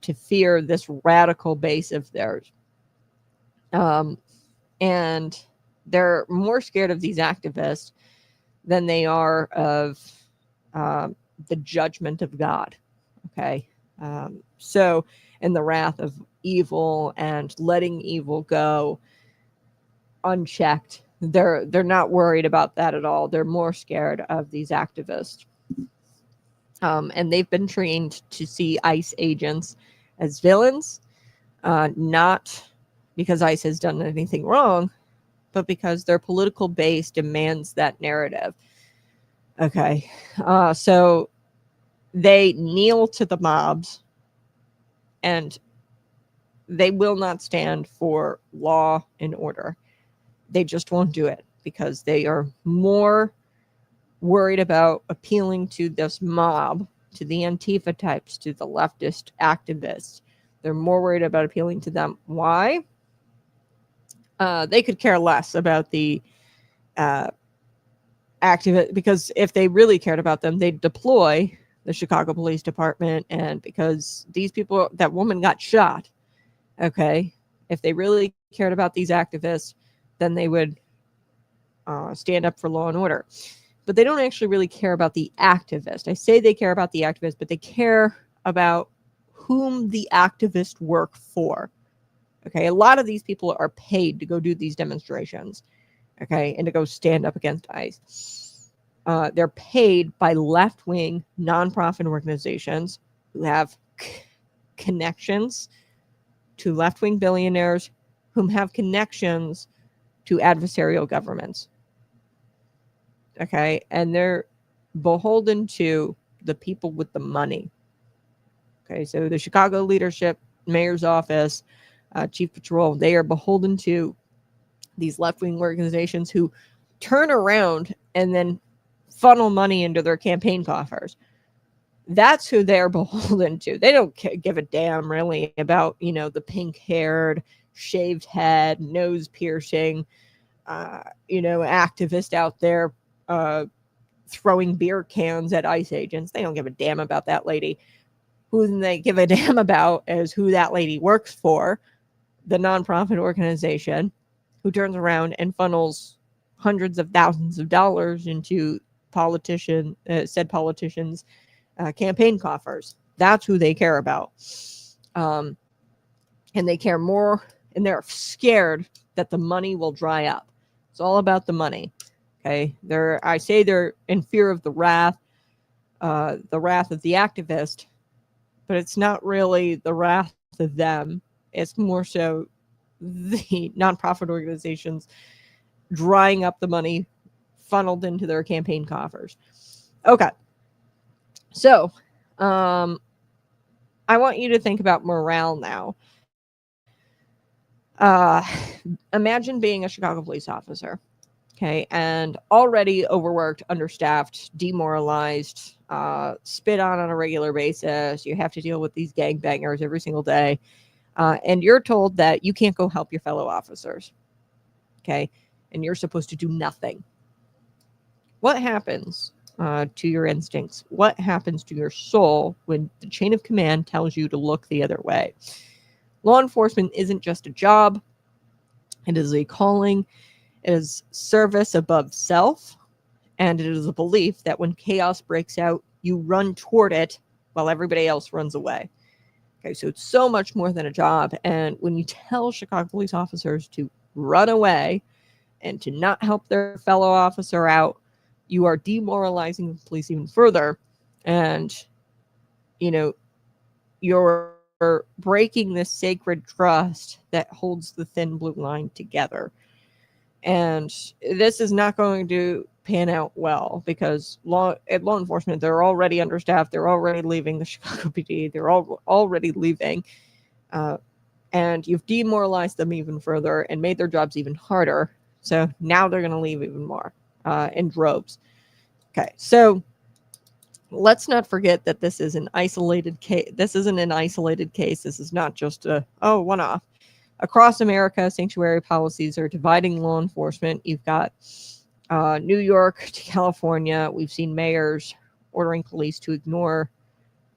to fear this radical base of theirs. And they're more scared of these activists than they are of the judgment of God. Okay. So, and the wrath of evil and letting evil go unchecked. They're not worried about that at all. They're more scared of these activists. And they've been trained to see ICE agents as villains, not because ICE has done anything wrong, but because their political base demands that narrative. Okay. So they kneel to the mobs, and they will not stand for law and order. They just won't do it because they are more worried about appealing to this mob, to the Antifa types, to the leftist activists. They're more worried about appealing to them. Why? They could care less about the activist, because if they really cared about them, they'd deploy the Chicago Police Department. And because these people, that woman got shot. Okay. If they really cared about these activists, then they would stand up for law and order. But they don't actually really care about the activist. I say they care about the activist, but they care about whom the activists work for. Okay, a lot of these people are paid to go do these demonstrations, okay, and to go stand up against ICE. They're paid by left-wing nonprofit organizations who have connections to left-wing billionaires, whom have connections to adversarial governments. Okay, and they're beholden to the people with the money. Okay, so the Chicago leadership, mayor's office, chief patrol, they are beholden to these left-wing organizations who turn around and then funnel money into their campaign coffers. That's who they're beholden to. They don't give a damn really about, the pink-haired, shaved head, nose piercing, activist out there throwing beer cans at ICE agents. They don't give a damn about that lady. Who they give a damn about is who that lady works for, the nonprofit organization, who turns around and funnels hundreds of thousands of dollars into said politicians' campaign coffers. That's who they care about. And they care more, and they're scared that the money will dry up. It's all about the money. Okay, I say they're in fear of the wrath of the activist, but it's not really the wrath of them. It's more so the nonprofit organizations drying up the money funneled into their campaign coffers. Okay, so I want you to think about morale now. Imagine being a Chicago police officer. Okay, and already overworked, understaffed, demoralized, spit on a regular basis. You have to deal with these gangbangers every single day. And you're told that you can't go help your fellow officers. Okay, and you're supposed to do nothing. What happens to your instincts? What happens to your soul when the chain of command tells you to look the other way? Law enforcement isn't just a job. It is a calling. It is service above self, and it is a belief that when chaos breaks out, you run toward it while everybody else runs away. Okay, so it's so much more than a job, and when you tell Chicago police officers to run away and to not help their fellow officer out, you are demoralizing the police even further, and, you're breaking this sacred trust that holds the thin blue line together. And this is not going to pan out well because law enforcement, they're already understaffed. They're already leaving the Chicago PD. They're already leaving. And you've demoralized them even further and made their jobs even harder. So now they're going to leave even more in droves. Okay, so let's not forget that this is an isolated case. This isn't an isolated case. This is not just one-off. Across America, sanctuary policies are dividing law enforcement. You've got New York to California. We've seen mayors ordering police to ignore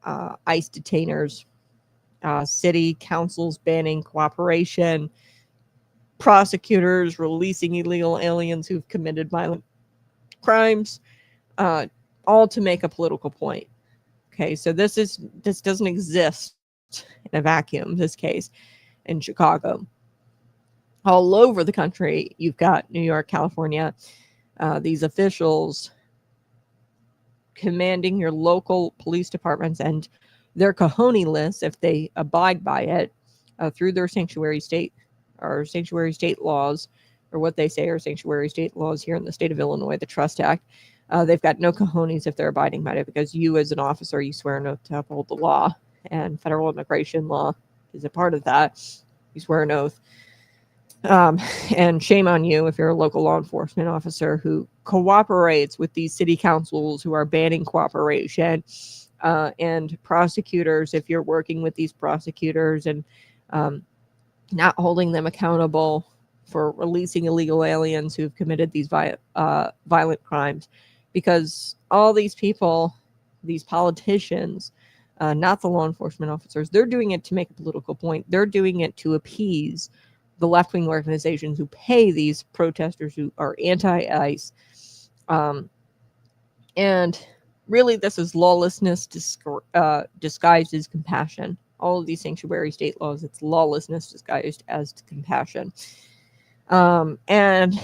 ICE detainers, city councils banning cooperation, prosecutors releasing illegal aliens who've committed violent crimes, all to make a political point. Okay, so this doesn't exist in a vacuum, this case. In Chicago, all over the country, you've got New York, California, these officials commanding your local police departments and their cojones list, if they abide by it, through their sanctuary state laws, or what they say are sanctuary state laws here in the state of Illinois, the Trust Act. They've got no cojones if they're abiding by it, because you as an officer, you swear an oath to uphold the law, and federal immigration law is a part of that. You swear an oath. And shame on you if you're a local law enforcement officer who cooperates with these city councils who are banning cooperation, and prosecutors if you're working with these prosecutors and not holding them accountable for releasing illegal aliens who've committed these violent crimes. Because all these people, these politicians, not the law enforcement officers, they're doing it to make a political point. They're doing it to appease the left-wing organizations who pay these protesters who are anti-ICE. And really, this is lawlessness disguised as compassion. All of these sanctuary state laws, it's lawlessness disguised as compassion. And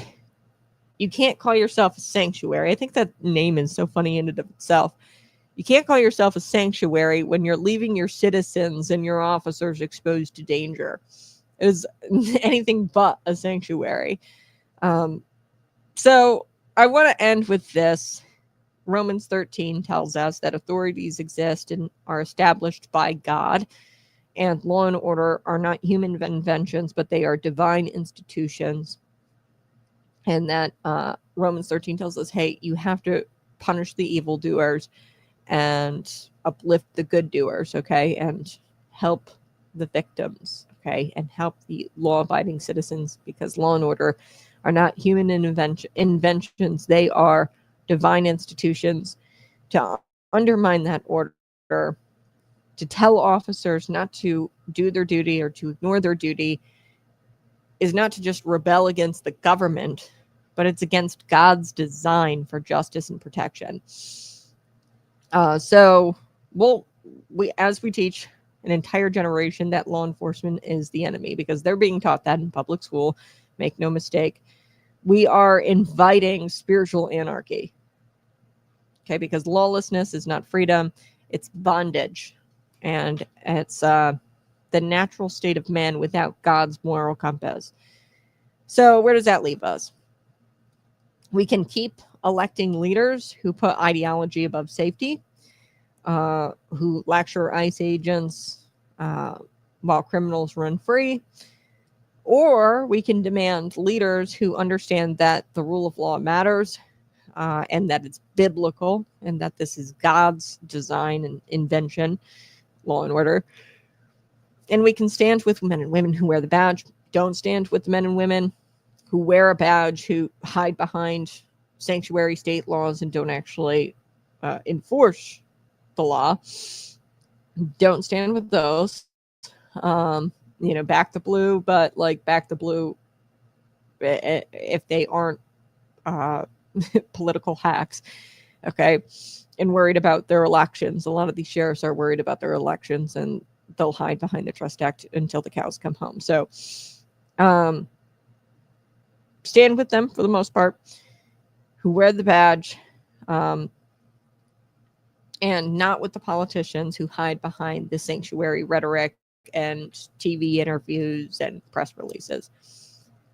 you can't call yourself a sanctuary. I think that name is so funny in and of itself. You can't call yourself a sanctuary when you're leaving your citizens and your officers exposed to danger. It is anything but a sanctuary. So I want to end with this. Romans 13 tells us that authorities exist and are established by God, and law and order are not human inventions, but they are divine institutions. And that Romans 13 tells us, hey, you have to punish the evildoers and uplift the good doers, okay, and help the victims, okay, and help the law-abiding citizens, because law and order are not human inventions. They are divine institutions. To undermine that order, to tell officers not to do their duty or to ignore their duty, is not to just rebel against the government, but it's against God's design for justice and protection. So as we teach an entire generation that law enforcement is the enemy, because they're being taught that in public school, make no mistake, we are inviting spiritual anarchy. Okay, because lawlessness is not freedom, it's bondage. And it's the natural state of man without God's moral compass. So where does that leave us? We can keep electing leaders who put ideology above safety, who lecture ICE agents while criminals run free. Or we can demand leaders who understand that the rule of law matters, and that it's biblical, and that this is God's design and invention, law and order. And we can stand with men and women who wear the badge. Don't stand with the men and women who wear a badge, who hide behind sanctuary state laws and don't actually enforce the law. Don't stand with those. Back the blue, but like back the blue if they aren't political hacks, okay, and worried about their elections. A lot of these sheriffs are worried about their elections, and they'll hide behind the Trust Act until the cows come home. So stand with them for the most part, who wear the badge, and not with the politicians who hide behind the sanctuary rhetoric and TV interviews and press releases.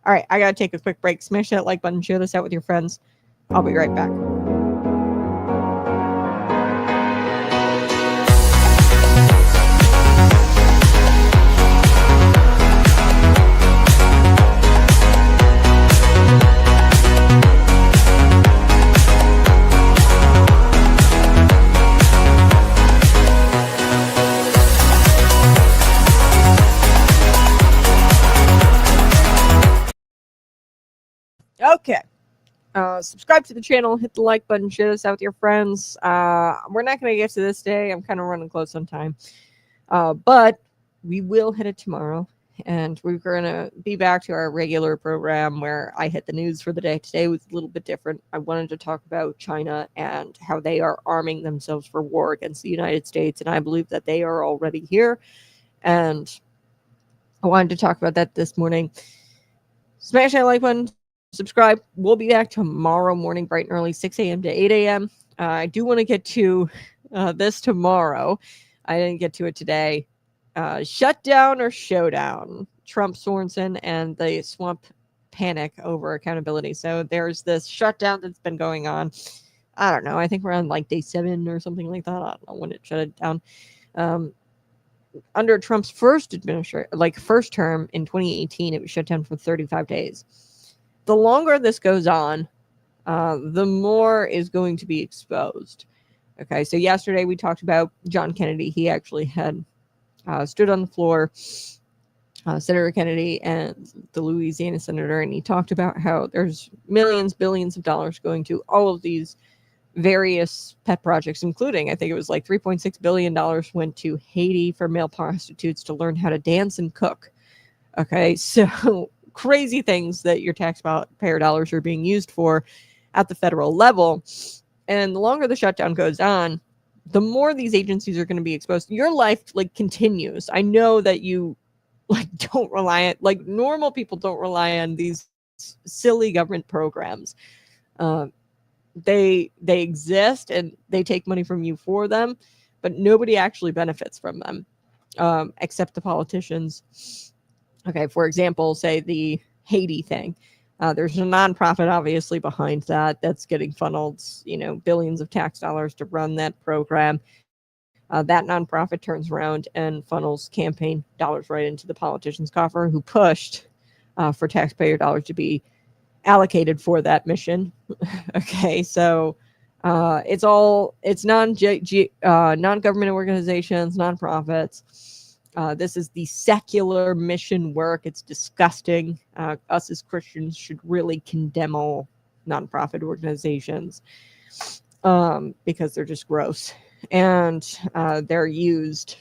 All right, I gotta take a quick break. Smash that like button, share this out with your friends. I'll be right back. Okay. Subscribe to the channel, hit the like button, share this out with your friends. We're not going to get to this day. I'm kind of running close on time. But we will hit it tomorrow. And we're going to be back to our regular program where I hit the news for the day. Today was a little bit different. I wanted to talk about China and how they are arming themselves for war against the United States. And I believe that they are already here. And I wanted to talk about that this morning. Smash that like button. Subscribe. We'll be back tomorrow morning, bright and early, 6 a.m. to 8 a.m. I do want to get to this tomorrow. I didn't get to it today. Shutdown or showdown? Trump, Sorensen, and the swamp panic over accountability. So there's this shutdown that's been going on. I don't know. I think we're on like day 7 or something like that. I don't know when it shut it down. Under Trump's first term in 2018, it was shut down for 35 days. The longer this goes on, the more is going to be exposed. Okay, so yesterday we talked about John Kennedy. He actually had stood on the floor, Senator Kennedy and the Louisiana senator, and he talked about how there's millions, billions of dollars going to all of these various pet projects, including, I think it was like $3.6 billion went to Haiti for male prostitutes to learn how to dance and cook. Okay, so crazy things that your taxpayer dollars are being used for at the federal level. And the longer the shutdown goes on, the more these agencies are going to be exposed. Your life continues. I know that you don't rely on, normal people don't rely on these silly government programs. They exist and they take money from you for them, but nobody actually benefits from them, except the politicians. Okay, for example, say the Haiti thing. There's a nonprofit obviously behind that that's getting funneled, billions of tax dollars to run that program. That nonprofit turns around and funnels campaign dollars right into the politician's coffer who pushed for taxpayer dollars to be allocated for that mission. Okay, so it's non-government organizations, nonprofits. This is the secular mission work. It's disgusting. Us as Christians should really condemn all nonprofit organizations because they're just gross. And they're used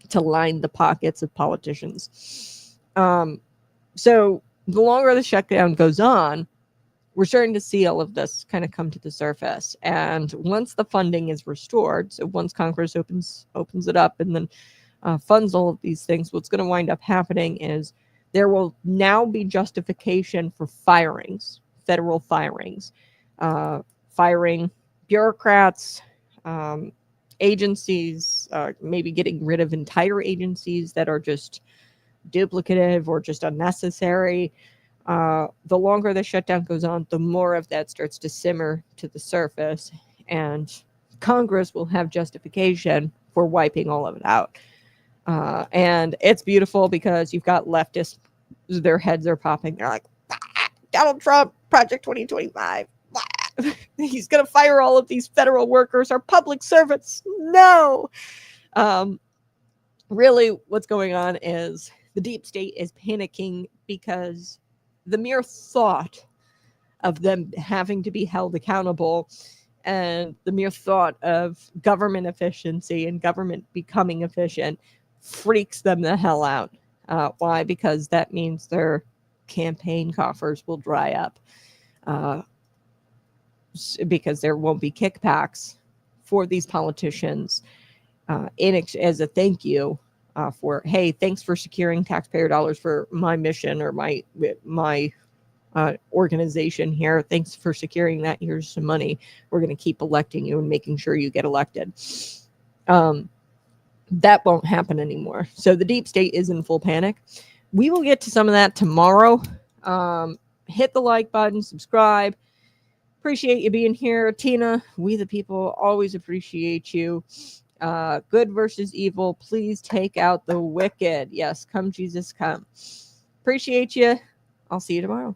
to line the pockets of politicians. So the longer the shutdown goes on, we're starting to see all of this kind of come to the surface. And once the funding is restored, so once Congress opens it up and then funds all of these things, what's going to wind up happening is there will now be justification for firings, federal firings, firing bureaucrats, agencies, maybe getting rid of entire agencies that are just duplicative or just unnecessary. The longer the shutdown goes on, the more of that starts to simmer to the surface, and Congress will have justification for wiping all of it out. And it's beautiful because you've got leftists, their heads are popping. They're like, Donald Trump, Project 2025. He's going to fire all of these federal workers, our public servants. No. Really, what's going on is the deep state is panicking because the mere thought of them having to be held accountable and the mere thought of government efficiency and government becoming efficient freaks them the hell out. Why? Because that means their campaign coffers will dry up. Because there won't be kickbacks for these politicians as a thank you for, hey, thanks for securing taxpayer dollars for my mission or my organization here. Thanks for securing that. Here's some money. We're going to keep electing you and making sure you get elected. That won't happen anymore. So the deep state is in full panic. We will get to some of that tomorrow. Hit the like button, subscribe. Appreciate you being here, Tina. We the people always appreciate you. Good versus evil. Please take out the wicked. Yes, come Jesus, come. Appreciate you. I'll see you tomorrow.